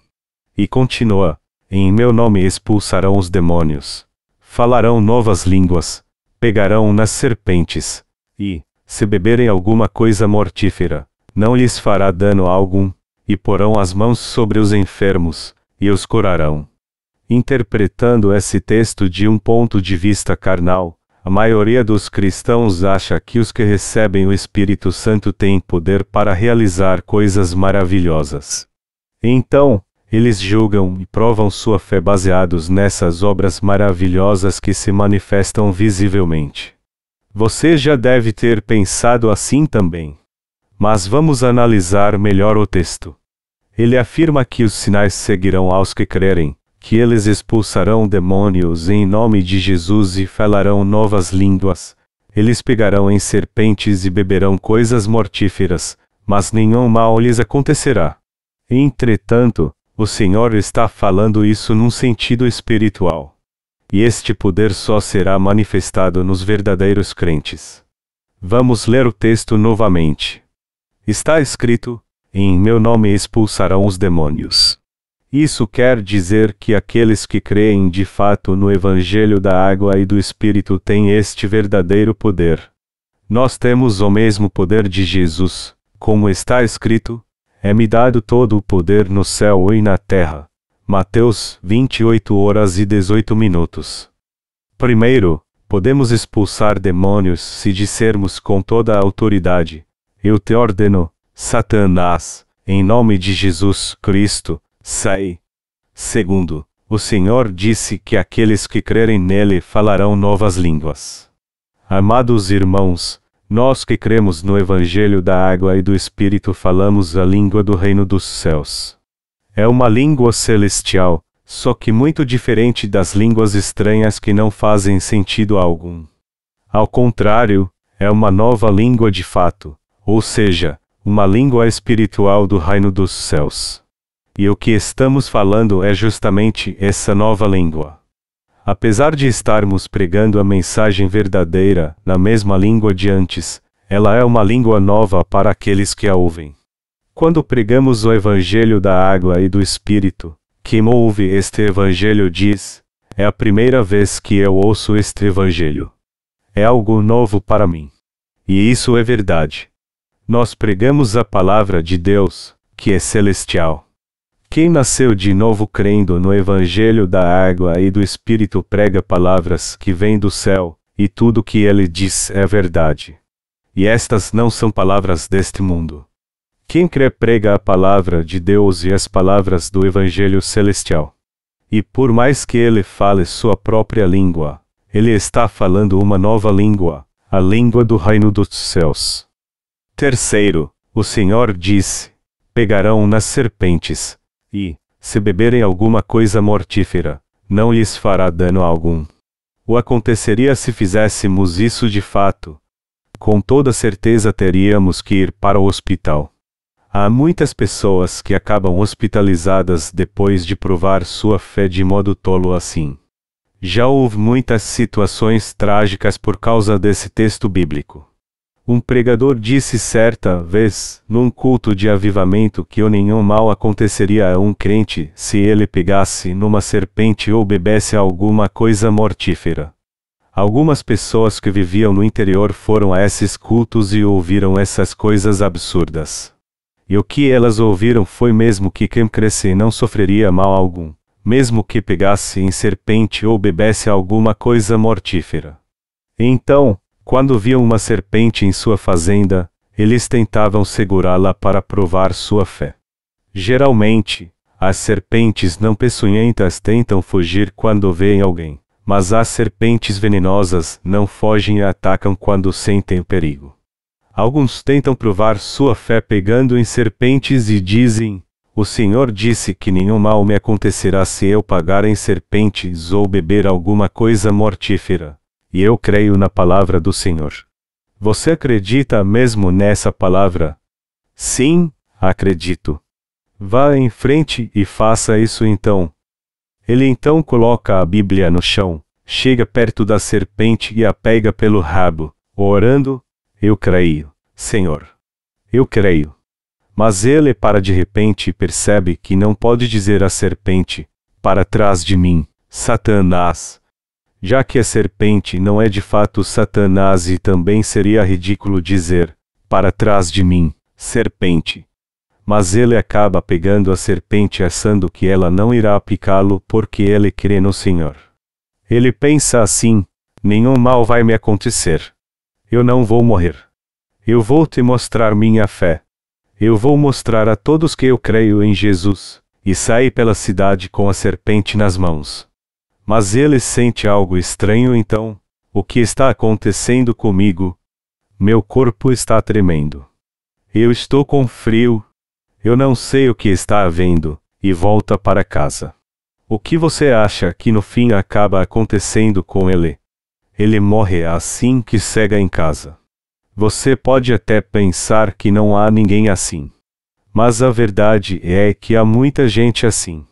E continua: em meu nome expulsarão os demônios. falarão novas línguas, pegarão nas serpentes, e, se beberem alguma coisa mortífera, não lhes fará dano algum, e porão as mãos sobre os enfermos, e os curarão. Interpretando esse texto de um ponto de vista carnal, a maioria dos cristãos acha que os que recebem o Espírito Santo têm poder para realizar coisas maravilhosas. Então, eles julgam e provam sua fé baseados nessas obras maravilhosas que se manifestam visivelmente. Você já deve ter pensado assim também. Mas vamos analisar melhor o texto. Ele afirma que os sinais seguirão aos que crerem, que eles expulsarão demônios em nome de Jesus e falarão novas línguas. Eles pegarão em serpentes e beberão coisas mortíferas, mas nenhum mal lhes acontecerá. Entretanto, o Senhor está falando isso num sentido espiritual. E este poder só será manifestado nos verdadeiros crentes. Vamos ler o texto novamente. Está escrito: em meu nome expulsarão os demônios. Isso quer dizer que aqueles que creem de fato no Evangelho da Água e do Espírito têm este verdadeiro poder. Nós temos o mesmo poder de Jesus, como está escrito: é-me dado todo o poder no céu e na terra. Mateus 28h18. Primeiro, podemos expulsar demônios se dissermos com toda a autoridade: eu te ordeno, Satanás, em nome de Jesus Cristo, sai. Segundo, o Senhor disse que aqueles que crerem nele falarão novas línguas. Amados irmãos, nós que cremos no Evangelho da Água e do Espírito falamos a língua do reino dos céus. É uma língua celestial, só que muito diferente das línguas estranhas que não fazem sentido algum. Ao contrário, é uma nova língua de fato, ou seja, uma língua espiritual do reino dos céus. E o que estamos falando é justamente essa nova língua. Apesar de estarmos pregando a mensagem verdadeira, na mesma língua de antes, ela é uma língua nova para aqueles que a ouvem. Quando pregamos o Evangelho da Água e do Espírito, quem ouve este Evangelho diz: é a primeira vez que eu ouço este Evangelho. É algo novo para mim. E isso é verdade. Nós pregamos a palavra de Deus, que é celestial. Quem nasceu de novo crendo no Evangelho da Água e do Espírito prega palavras que vêm do céu, e tudo que ele diz é verdade. E estas não são palavras deste mundo. Quem crê prega a palavra de Deus e as palavras do Evangelho celestial. E por mais que ele fale sua própria língua, ele está falando uma nova língua, a língua do reino dos céus. Terceiro, o Senhor disse: pegarão nas serpentes, e, se beberem alguma coisa mortífera, não lhes fará dano algum. O aconteceria se fizéssemos isso de fato. Com toda certeza teríamos que ir para o hospital. Há muitas pessoas que acabam hospitalizadas depois de provar sua fé de modo tolo assim. Já houve muitas situações trágicas por causa desse texto bíblico. Um pregador disse certa vez, num culto de avivamento, que nenhum mal aconteceria a um crente se ele pegasse numa serpente ou bebesse alguma coisa mortífera. Algumas pessoas que viviam no interior foram a esses cultos e ouviram essas coisas absurdas. E o que elas ouviram foi mesmo que quem cresce não sofreria mal algum, mesmo que pegasse em serpente ou bebesse alguma coisa mortífera. Então, quando viam uma serpente em sua fazenda, eles tentavam segurá-la para provar sua fé. Geralmente, as serpentes não peçonhentas tentam fugir quando veem alguém, mas as serpentes venenosas não fogem e atacam quando sentem perigo. Alguns tentam provar sua fé pegando em serpentes e dizem: o Senhor disse que nenhum mal me acontecerá se eu pegar em serpentes ou beber alguma coisa mortífera. E eu creio na palavra do Senhor. Você acredita mesmo nessa palavra? Sim, acredito. Vá em frente e faça isso então. Ele então coloca a Bíblia no chão, chega perto da serpente e a pega pelo rabo, orando: eu creio, Senhor. Eu creio. Mas ele para de repente e percebe que não pode dizer à serpente: para trás de mim, Satanás. Já que a serpente não é de fato Satanás, e também seria ridículo dizer, para trás de mim, serpente. Mas ele acaba pegando a serpente achando que ela não irá picá-lo porque ele crê no Senhor. Ele pensa assim: nenhum mal vai me acontecer. Eu não vou morrer. Eu vou te mostrar minha fé. Eu vou mostrar a todos que eu creio em Jesus, e sai pela cidade com a serpente nas mãos. Mas ele sente algo estranho então. O que está acontecendo comigo? Meu corpo está tremendo. Eu estou com frio. Eu não sei o que está havendo, e volta para casa. O que você acha que no fim acaba acontecendo com ele? Ele morre assim que chega em casa. Você pode até pensar que não há ninguém assim. Mas a verdade é que há muita gente assim.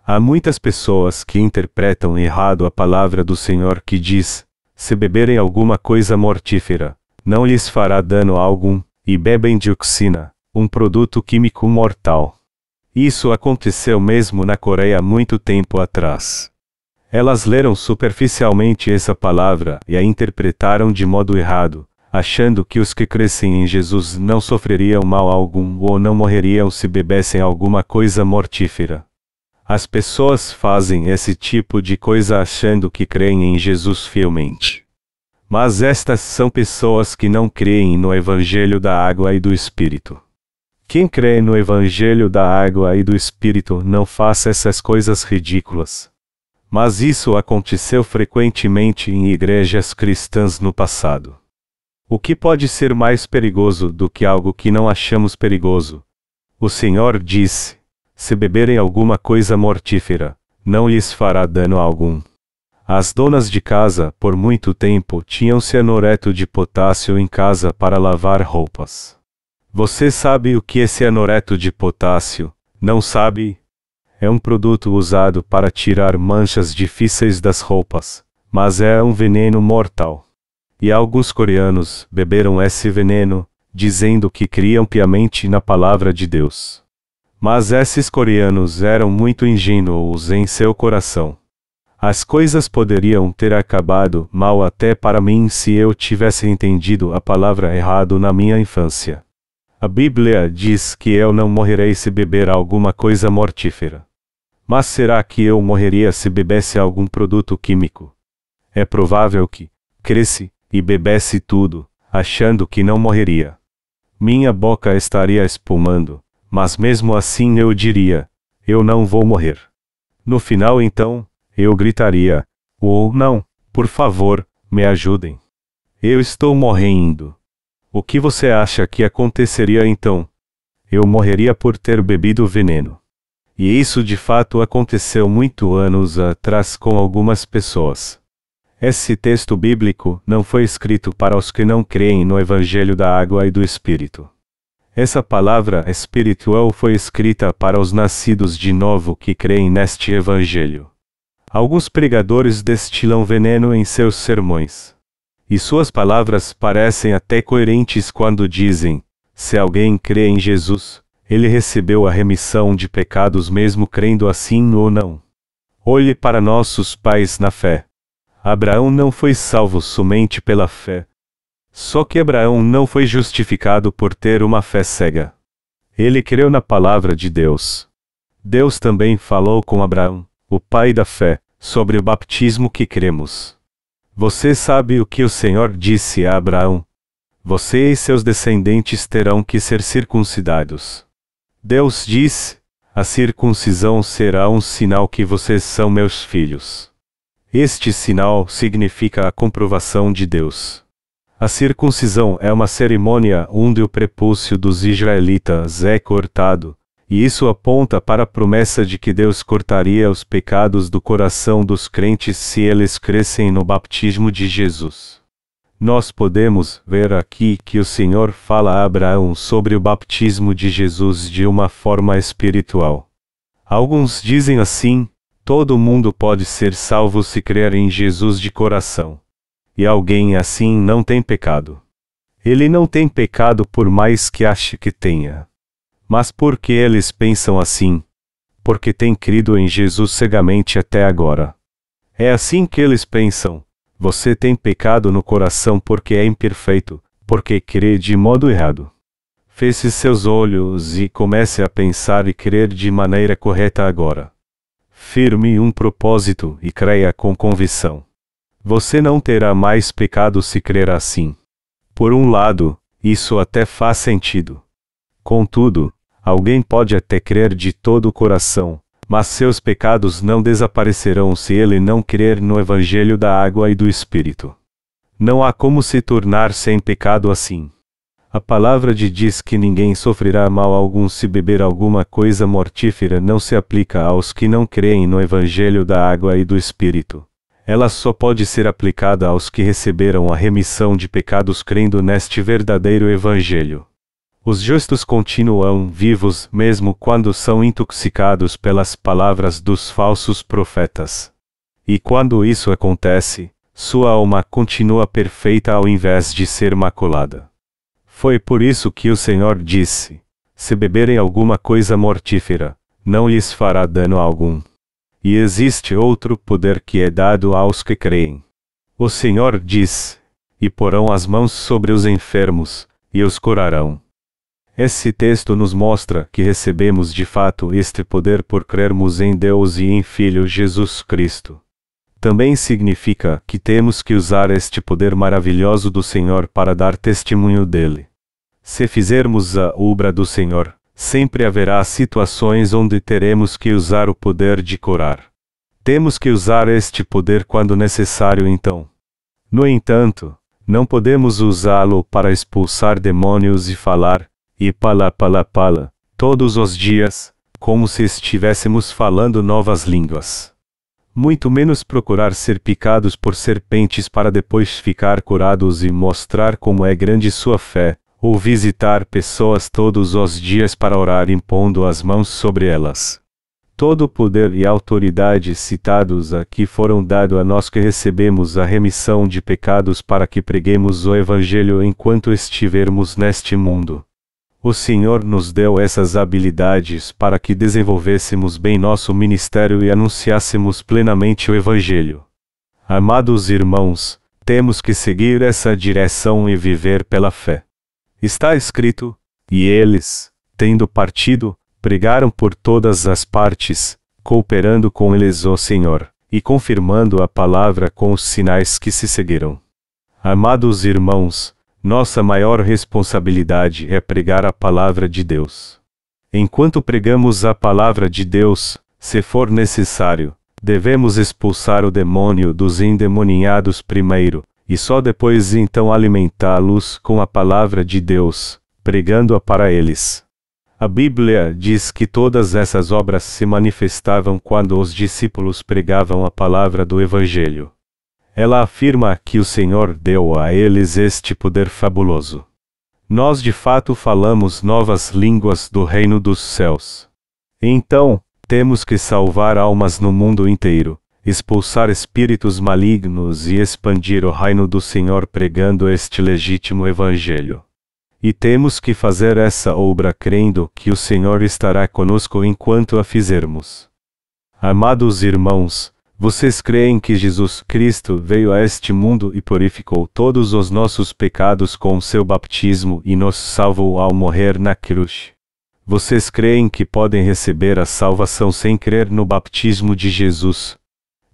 Há muitas pessoas que interpretam errado a palavra do Senhor que diz: se beberem alguma coisa mortífera, não lhes fará dano algum, e bebem dioxina, um produto químico mortal. Isso aconteceu mesmo na Coreia muito tempo atrás. Elas leram superficialmente essa palavra e a interpretaram de modo errado, achando que os que crescem em Jesus não sofreriam mal algum ou não morreriam se bebessem alguma coisa mortífera. As pessoas fazem esse tipo de coisa achando que creem em Jesus fielmente. Mas estas são pessoas que não creem no Evangelho da Água e do Espírito. Quem crê no Evangelho da Água e do Espírito não faz essas coisas ridículas. Mas isso aconteceu frequentemente em igrejas cristãs no passado. O que pode ser mais perigoso do que algo que não achamos perigoso? O Senhor disse: se beberem alguma coisa mortífera, não lhes fará dano algum. As donas de casa, por muito tempo, tinham cianureto de potássio em casa para lavar roupas. Você sabe o que é cianureto de potássio, não sabe? É um produto usado para tirar manchas difíceis das roupas, mas é um veneno mortal. E alguns coreanos beberam esse veneno, dizendo que criam piamente na palavra de Deus. Mas esses coreanos eram muito ingênuos em seu coração. As coisas poderiam ter acabado mal até para mim se eu tivesse entendido a palavra errado na minha infância. A Bíblia diz que eu não morrerei se beber alguma coisa mortífera. Mas será que eu morreria se bebesse algum produto químico? É provável que cresce e bebesse tudo, achando que não morreria. Minha boca estaria espumando, mas mesmo assim eu diria: eu não vou morrer. No final então, eu gritaria: oh não, por favor, me ajudem. Eu estou morrendo. O que você acha que aconteceria então? Eu morreria por ter bebido veneno. E isso de fato aconteceu muitos anos atrás com algumas pessoas. Esse texto bíblico não foi escrito para os que não creem no Evangelho da Água e do Espírito. Essa palavra espiritual foi escrita para os nascidos de novo que creem neste Evangelho. Alguns pregadores destilam veneno em seus sermões. E suas palavras parecem até coerentes quando dizem: se alguém crê em Jesus, ele recebeu a remissão de pecados mesmo crendo assim ou não. Olhe para nossos pais na fé. Abraão não foi salvo somente pela fé. Só que Abraão não foi justificado por ter uma fé cega. Ele creu na palavra de Deus. Deus também falou com Abraão, o pai da fé, sobre o batismo que cremos. Você sabe o que o Senhor disse a Abraão? Você e seus descendentes terão que ser circuncidados. Deus disse: a circuncisão será um sinal que vocês são meus filhos. Este sinal significa a comprovação de Deus. A circuncisão é uma cerimônia onde o prepúcio dos israelitas é cortado, e isso aponta para a promessa de que Deus cortaria os pecados do coração dos crentes se eles crescem no batismo de Jesus. Nós podemos ver aqui que o Senhor fala a Abraão sobre o batismo de Jesus de uma forma espiritual. Alguns dizem assim: todo mundo pode ser salvo se crer em Jesus de coração. E alguém assim não tem pecado. Ele não tem pecado por mais que ache que tenha. Mas por que eles pensam assim? Porque têm crido em Jesus cegamente até agora. É assim que eles pensam: você tem pecado no coração porque é imperfeito, porque crê de modo errado. Feche seus olhos e comece a pensar e crer de maneira correta agora. Firme um propósito e creia com convicção. Você não terá mais pecado se crer assim. Por um lado, isso até faz sentido. Contudo, alguém pode até crer de todo o coração, mas seus pecados não desaparecerão se ele não crer no Evangelho da água e do Espírito. Não há como se tornar sem pecado assim. A palavra diz que ninguém sofrerá mal algum se beber alguma coisa mortífera não se aplica aos que não creem no Evangelho da água e do Espírito. Ela só pode ser aplicada aos que receberam a remissão de pecados crendo neste verdadeiro Evangelho. Os justos continuam vivos mesmo quando são intoxicados pelas palavras dos falsos profetas. E quando isso acontece, sua alma continua perfeita ao invés de ser maculada. Foi por isso que o Senhor disse: se beberem alguma coisa mortífera, não lhes fará dano algum. E existe outro poder que é dado aos que creem. O Senhor diz: e porão as mãos sobre os enfermos, e os curarão. Esse texto nos mostra que recebemos de fato este poder por crermos em Deus e em Filho Jesus Cristo. Também significa que temos que usar este poder maravilhoso do Senhor para dar testemunho dele. Se fizermos a obra do Senhor, sempre haverá situações onde teremos que usar o poder de curar. Temos que usar este poder quando necessário então. No entanto, não podemos usá-lo para expulsar demônios e falar, e pala, todos os dias, como se estivéssemos falando novas línguas. Muito menos procurar ser picados por serpentes para depois ficar curados e mostrar como é grande sua fé, ou visitar pessoas todos os dias para orar impondo as mãos sobre elas. Todo o poder e autoridade citados aqui foram dados a nós que recebemos a remissão de pecados para que preguemos o Evangelho enquanto estivermos neste mundo. O Senhor nos deu essas habilidades para que desenvolvêssemos bem nosso ministério e anunciássemos plenamente o Evangelho. Amados irmãos, temos que seguir essa direção e viver pela fé. Está escrito: e eles, tendo partido, pregaram por todas as partes, cooperando com eles o Senhor, e confirmando a palavra com os sinais que se seguiram. Amados irmãos, nossa maior responsabilidade é pregar a palavra de Deus. Enquanto pregamos a palavra de Deus, se for necessário, devemos expulsar o demônio dos endemoniados primeiro, e só depois então alimentá-los com a palavra de Deus, pregando-a para eles. A Bíblia diz que todas essas obras se manifestavam quando os discípulos pregavam a palavra do Evangelho. Ela afirma que o Senhor deu a eles este poder fabuloso. Nós de fato falamos novas línguas do reino dos céus. Então, temos que salvar almas no mundo inteiro, expulsar espíritos malignos e expandir o reino do Senhor pregando este legítimo Evangelho. E temos que fazer essa obra crendo que o Senhor estará conosco enquanto a fizermos. Amados irmãos, vocês creem que Jesus Cristo veio a este mundo e purificou todos os nossos pecados com seu batismo e nos salvou ao morrer na cruz? Vocês creem que podem receber a salvação sem crer no batismo de Jesus?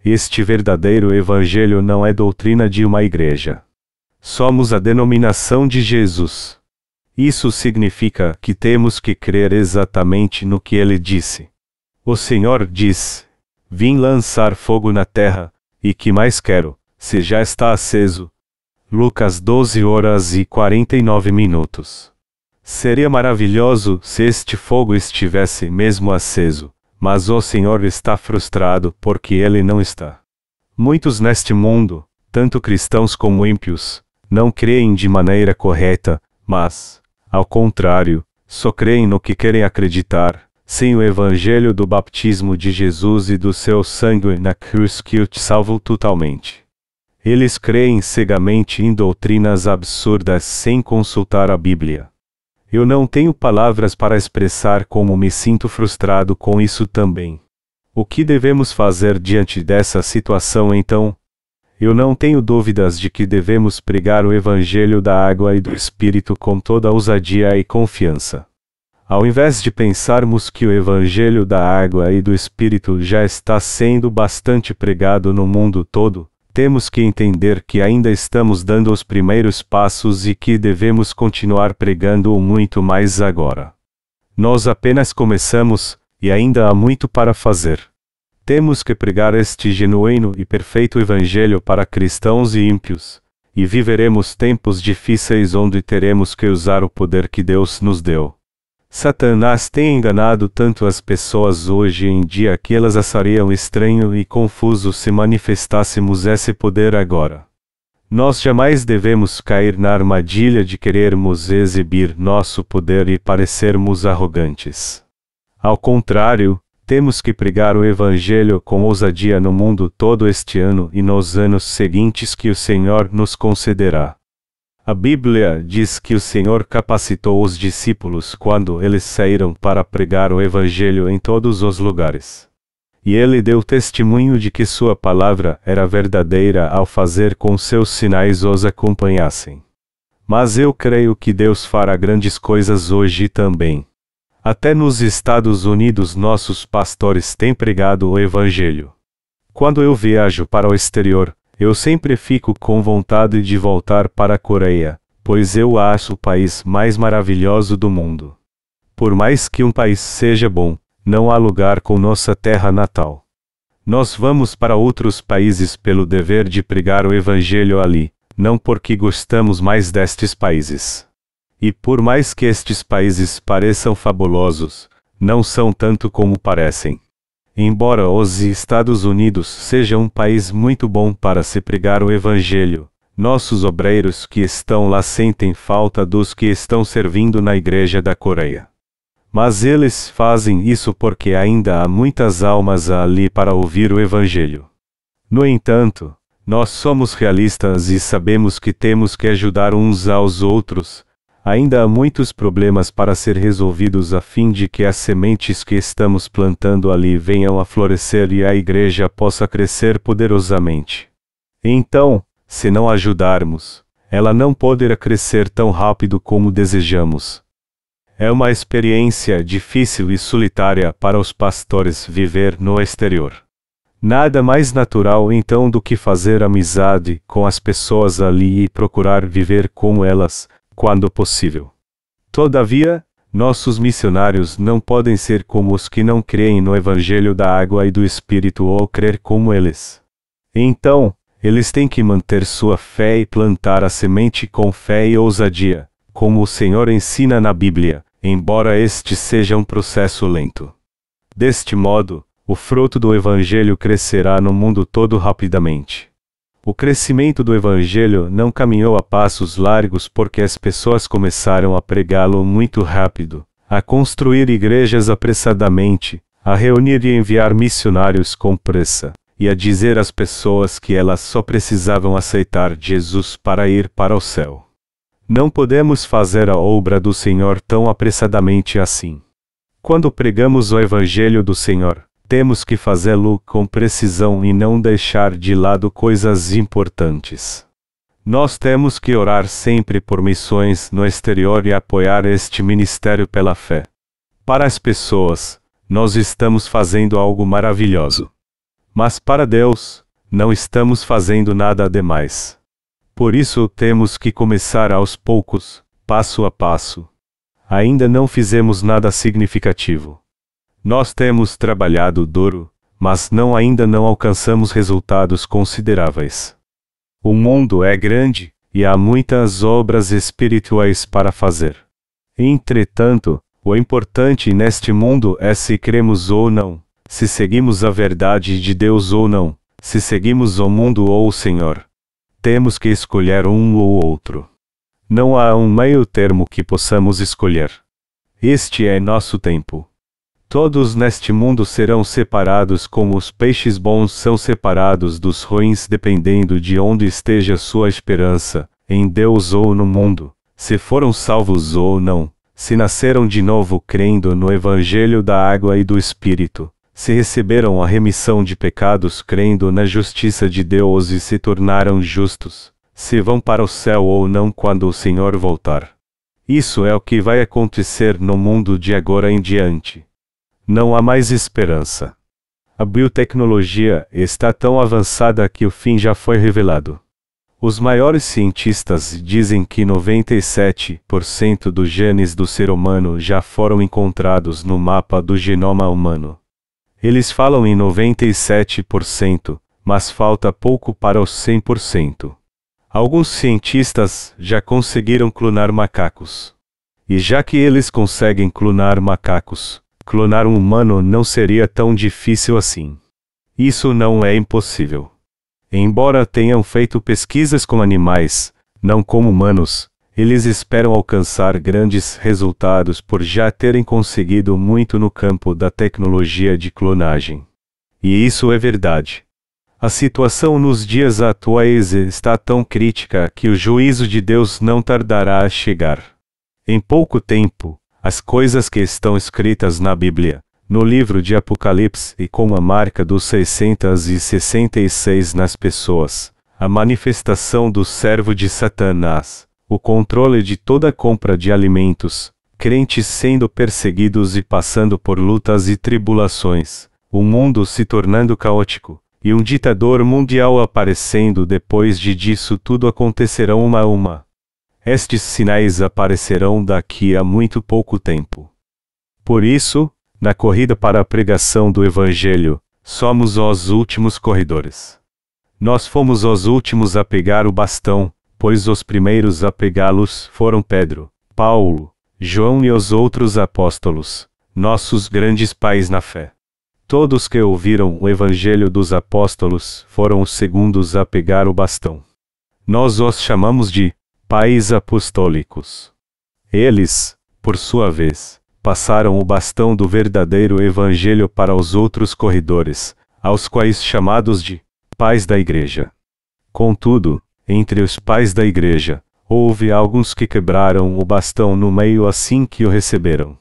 Este verdadeiro Evangelho não é doutrina de uma igreja. Somos a denominação de Jesus. Isso significa que temos que crer exatamente no que ele disse. O Senhor diz: vim lançar fogo na terra, e que mais quero, se já está aceso. Lucas 12h49. Seria maravilhoso se este fogo estivesse mesmo aceso, mas o Senhor está frustrado porque ele não está. Muitos neste mundo, tanto cristãos como ímpios, não creem de maneira correta, mas, ao contrário, só creem no que querem acreditar, sem o Evangelho do batismo de Jesus e do seu sangue na cruz que o salvou totalmente. Eles creem cegamente em doutrinas absurdas sem consultar a Bíblia. Eu não tenho palavras para expressar como me sinto frustrado com isso também. O que devemos fazer diante dessa situação então? Eu não tenho dúvidas de que devemos pregar o Evangelho da água e do Espírito com toda ousadia e confiança. Ao invés de pensarmos que o Evangelho da água e do Espírito já está sendo bastante pregado no mundo todo, temos que entender que ainda estamos dando os primeiros passos e que devemos continuar pregando-o muito mais agora. Nós apenas começamos, e ainda há muito para fazer. Temos que pregar este genuíno e perfeito Evangelho para cristãos e ímpios, e viveremos tempos difíceis onde teremos que usar o poder que Deus nos deu. Satanás tem enganado tanto as pessoas hoje em dia que elas achariam estranho e confuso se manifestássemos esse poder agora. Nós jamais devemos cair na armadilha de querermos exibir nosso poder e parecermos arrogantes. Ao contrário, temos que pregar o Evangelho com ousadia no mundo todo este ano e nos anos seguintes que o Senhor nos concederá. A Bíblia diz que o Senhor capacitou os discípulos quando eles saíram para pregar o Evangelho em todos os lugares. E ele deu testemunho de que sua palavra era verdadeira ao fazer com seus sinais os acompanhassem. Mas eu creio que Deus fará grandes coisas hoje também. Até nos Estados Unidos nossos pastores têm pregado o Evangelho. Quando eu viajo para o exterior, eu sempre fico com vontade de voltar para a Coreia, pois eu acho o país mais maravilhoso do mundo. Por mais que um país seja bom, não há lugar com nossa terra natal. Nós vamos para outros países pelo dever de pregar o Evangelho ali, não porque gostamos mais destes países. E por mais que estes países pareçam fabulosos, não são tanto como parecem. Embora os Estados Unidos seja um país muito bom para se pregar o Evangelho, nossos obreiros que estão lá sentem falta dos que estão servindo na Igreja da Coreia. Mas eles fazem isso porque ainda há muitas almas ali para ouvir o Evangelho. No entanto, nós somos realistas e sabemos que temos que ajudar uns aos outros. Ainda há muitos problemas para ser resolvidos a fim de que as sementes que estamos plantando ali venham a florescer e a igreja possa crescer poderosamente. Então, se não ajudarmos, ela não poderá crescer tão rápido como desejamos. É uma experiência difícil e solitária para os pastores viver no exterior. Nada mais natural então do que fazer amizade com as pessoas ali e procurar viver com elas, quando possível. Todavia, nossos missionários não podem ser como os que não creem no Evangelho da água e do Espírito ou crer como eles. Então, eles têm que manter sua fé e plantar a semente com fé e ousadia, como o Senhor ensina na Bíblia, embora este seja um processo lento. Deste modo, o fruto do Evangelho crescerá no mundo todo rapidamente. O crescimento do Evangelho não caminhou a passos largos porque as pessoas começaram a pregá-lo muito rápido, a construir igrejas apressadamente, a reunir e enviar missionários com pressa, e a dizer às pessoas que elas só precisavam aceitar Jesus para ir para o céu. Não podemos fazer a obra do Senhor tão apressadamente assim. Quando pregamos o Evangelho do Senhor, temos que fazê-lo com precisão e não deixar de lado coisas importantes. Nós temos que orar sempre por missões no exterior e apoiar este ministério pela fé. Para as pessoas, nós estamos fazendo algo maravilhoso. Mas para Deus, não estamos fazendo nada demais. Por isso temos que começar aos poucos, passo a passo. Ainda não fizemos nada significativo. Nós temos trabalhado duro, mas ainda não alcançamos resultados consideráveis. O mundo é grande, e há muitas obras espirituais para fazer. Entretanto, o importante neste mundo é se cremos ou não, se seguimos a verdade de Deus ou não, se seguimos o mundo ou o Senhor. Temos que escolher um ou outro. Não há um meio termo que possamos escolher. Este é nosso tempo. Todos neste mundo serão separados como os peixes bons são separados dos ruins dependendo de onde esteja sua esperança, em Deus ou no mundo, se foram salvos ou não, se nasceram de novo crendo no Evangelho da água e do Espírito, se receberam a remissão de pecados crendo na justiça de Deus e se tornaram justos, se vão para o céu ou não quando o Senhor voltar. Isso é o que vai acontecer no mundo de agora em diante. Não há mais esperança. A biotecnologia está tão avançada que o fim já foi revelado. Os maiores cientistas dizem que 97% dos genes do ser humano já foram encontrados no mapa do genoma humano. Eles falam em 97%, mas falta pouco para os 100%. Alguns cientistas já conseguiram clonar macacos. E já que eles conseguem clonar macacos, clonar um humano não seria tão difícil assim. Isso não é impossível. Embora tenham feito pesquisas com animais, não com humanos, eles esperam alcançar grandes resultados por já terem conseguido muito no campo da tecnologia de clonagem. E isso é verdade. A situação nos dias atuais está tão crítica que o juízo de Deus não tardará a chegar. Em pouco tempo, as coisas que estão escritas na Bíblia, no livro de Apocalipse e com a marca dos 666 nas pessoas, a manifestação do servo de Satanás, o controle de toda a compra de alimentos, crentes sendo perseguidos e passando por lutas e tribulações, o mundo se tornando caótico, e um ditador mundial aparecendo depois disso tudo acontecerão uma a uma. Estes sinais aparecerão daqui a muito pouco tempo. Por isso, na corrida para a pregação do Evangelho, somos os últimos corredores. Nós fomos os últimos a pegar o bastão, pois os primeiros a pegá-los foram Pedro, Paulo, João e os outros apóstolos, nossos grandes pais na fé. Todos que ouviram o Evangelho dos apóstolos foram os segundos a pegar o bastão. Nós os chamamos de pais apostólicos. Eles, por sua vez, passaram o bastão do verdadeiro Evangelho para os outros corredores, aos quais chamados de pais da Igreja. Contudo, entre os pais da Igreja, houve alguns que quebraram o bastão no meio assim que o receberam.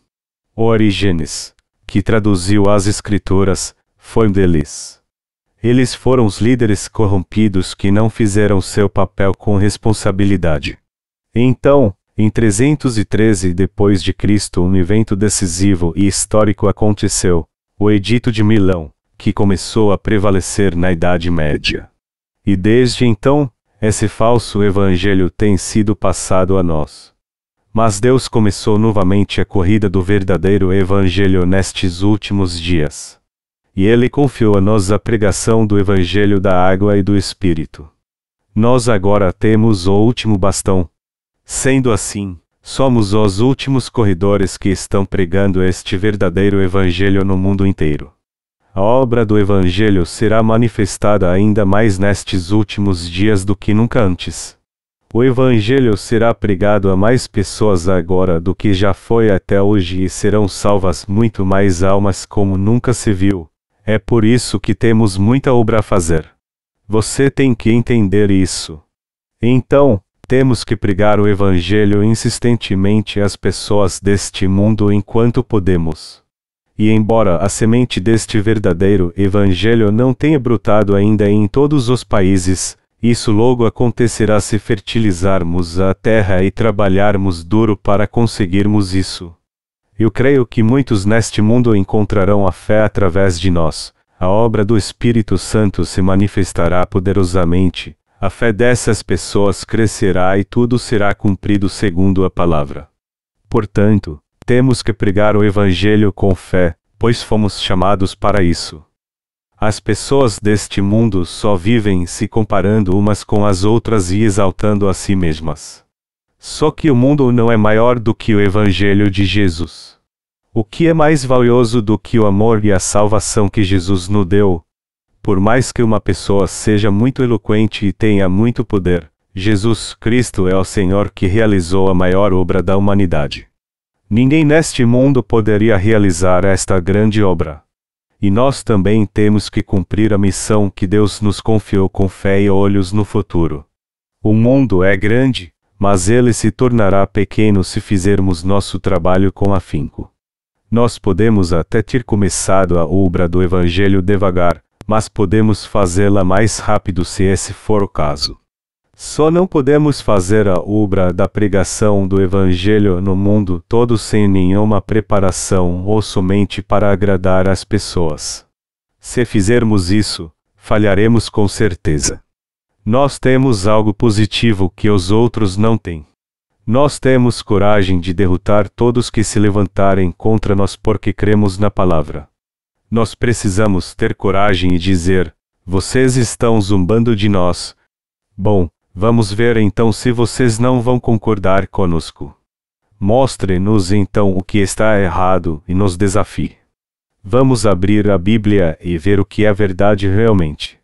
Orígenes, que traduziu as Escrituras, foi um deles. Eles foram os líderes corrompidos que não fizeram seu papel com responsabilidade. Então, em 313 depois de Cristo, um evento decisivo e histórico aconteceu, o Edito de Milão, que começou a prevalecer na Idade Média. E desde então, esse falso evangelho tem sido passado a nós. Mas Deus começou novamente a corrida do verdadeiro evangelho nestes últimos dias. E Ele confiou a nós a pregação do evangelho da água e do Espírito. Nós agora temos o último bastão. Sendo assim, somos os últimos corredores que estão pregando este verdadeiro evangelho no mundo inteiro. A obra do evangelho será manifestada ainda mais nestes últimos dias do que nunca antes. O evangelho será pregado a mais pessoas agora do que já foi até hoje e serão salvas muito mais almas como nunca se viu. É por isso que temos muita obra a fazer. Você tem que entender isso. Então, temos que pregar o Evangelho insistentemente às pessoas deste mundo enquanto podemos. E embora a semente deste verdadeiro Evangelho não tenha brotado ainda em todos os países, isso logo acontecerá se fertilizarmos a terra e trabalharmos duro para conseguirmos isso. Eu creio que muitos neste mundo encontrarão a fé através de nós. A obra do Espírito Santo se manifestará poderosamente. A fé dessas pessoas crescerá e tudo será cumprido segundo a palavra. Portanto, temos que pregar o Evangelho com fé, pois fomos chamados para isso. As pessoas deste mundo só vivem se comparando umas com as outras e exaltando a si mesmas. Só que o mundo não é maior do que o Evangelho de Jesus. O que é mais valioso do que o amor e a salvação que Jesus nos deu? Por mais que uma pessoa seja muito eloquente e tenha muito poder, Jesus Cristo é o Senhor que realizou a maior obra da humanidade. Ninguém neste mundo poderia realizar esta grande obra. E nós também temos que cumprir a missão que Deus nos confiou com fé e olhos no futuro. O mundo é grande, mas ele se tornará pequeno se fizermos nosso trabalho com afinco. Nós podemos até ter começado a obra do Evangelho devagar, mas podemos fazê-la mais rápido se esse for o caso. Só não podemos fazer a obra da pregação do Evangelho no mundo todo sem nenhuma preparação ou somente para agradar as pessoas. Se fizermos isso, falharemos com certeza. Nós temos algo positivo que os outros não têm. Nós temos coragem de derrotar todos que se levantarem contra nós porque cremos na palavra. Nós precisamos ter coragem e dizer: vocês estão zombando de nós. Bom, vamos ver então se vocês não vão concordar conosco. Mostre-nos então o que está errado e nos desafie. Vamos abrir a Bíblia e ver o que é verdade realmente.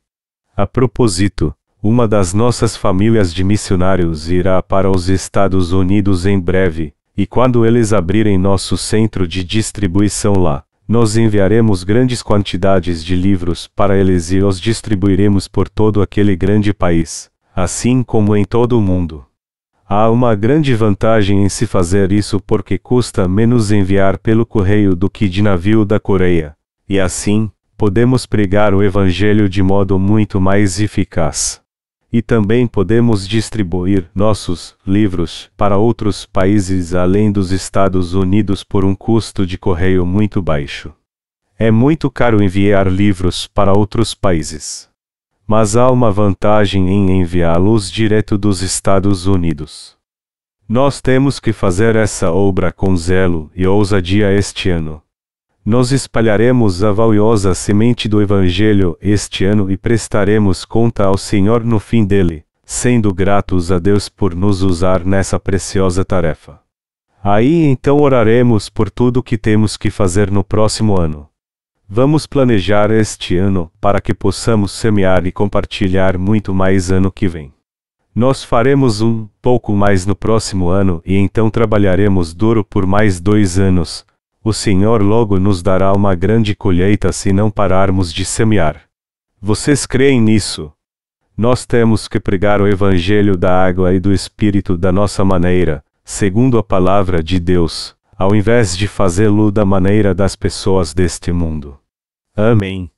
A propósito, uma das nossas famílias de missionários irá para os Estados Unidos em breve, e quando eles abrirem nosso centro de distribuição lá, nós enviaremos grandes quantidades de livros para eles e os distribuiremos por todo aquele grande país, assim como em todo o mundo. Há uma grande vantagem em se fazer isso porque custa menos enviar pelo correio do que de navio da Coreia, e assim, podemos pregar o Evangelho de modo muito mais eficaz. E também podemos distribuir nossos livros para outros países além dos Estados Unidos por um custo de correio muito baixo. É muito caro enviar livros para outros países. Mas há uma vantagem em enviá-los direto dos Estados Unidos. Nós temos que fazer essa obra com zelo e ousadia este ano. Nós espalharemos a valiosa semente do Evangelho este ano e prestaremos conta ao Senhor no fim dele, sendo gratos a Deus por nos usar nessa preciosa tarefa. Aí então oraremos por tudo o que temos que fazer no próximo ano. Vamos planejar este ano para que possamos semear e compartilhar muito mais ano que vem. Nós faremos um pouco mais no próximo ano e então trabalharemos duro por mais 2 anos. O Senhor logo nos dará uma grande colheita se não pararmos de semear. Vocês creem nisso? Nós temos que pregar o Evangelho da água e do Espírito da nossa maneira, segundo a palavra de Deus, ao invés de fazê-lo da maneira das pessoas deste mundo. Amém.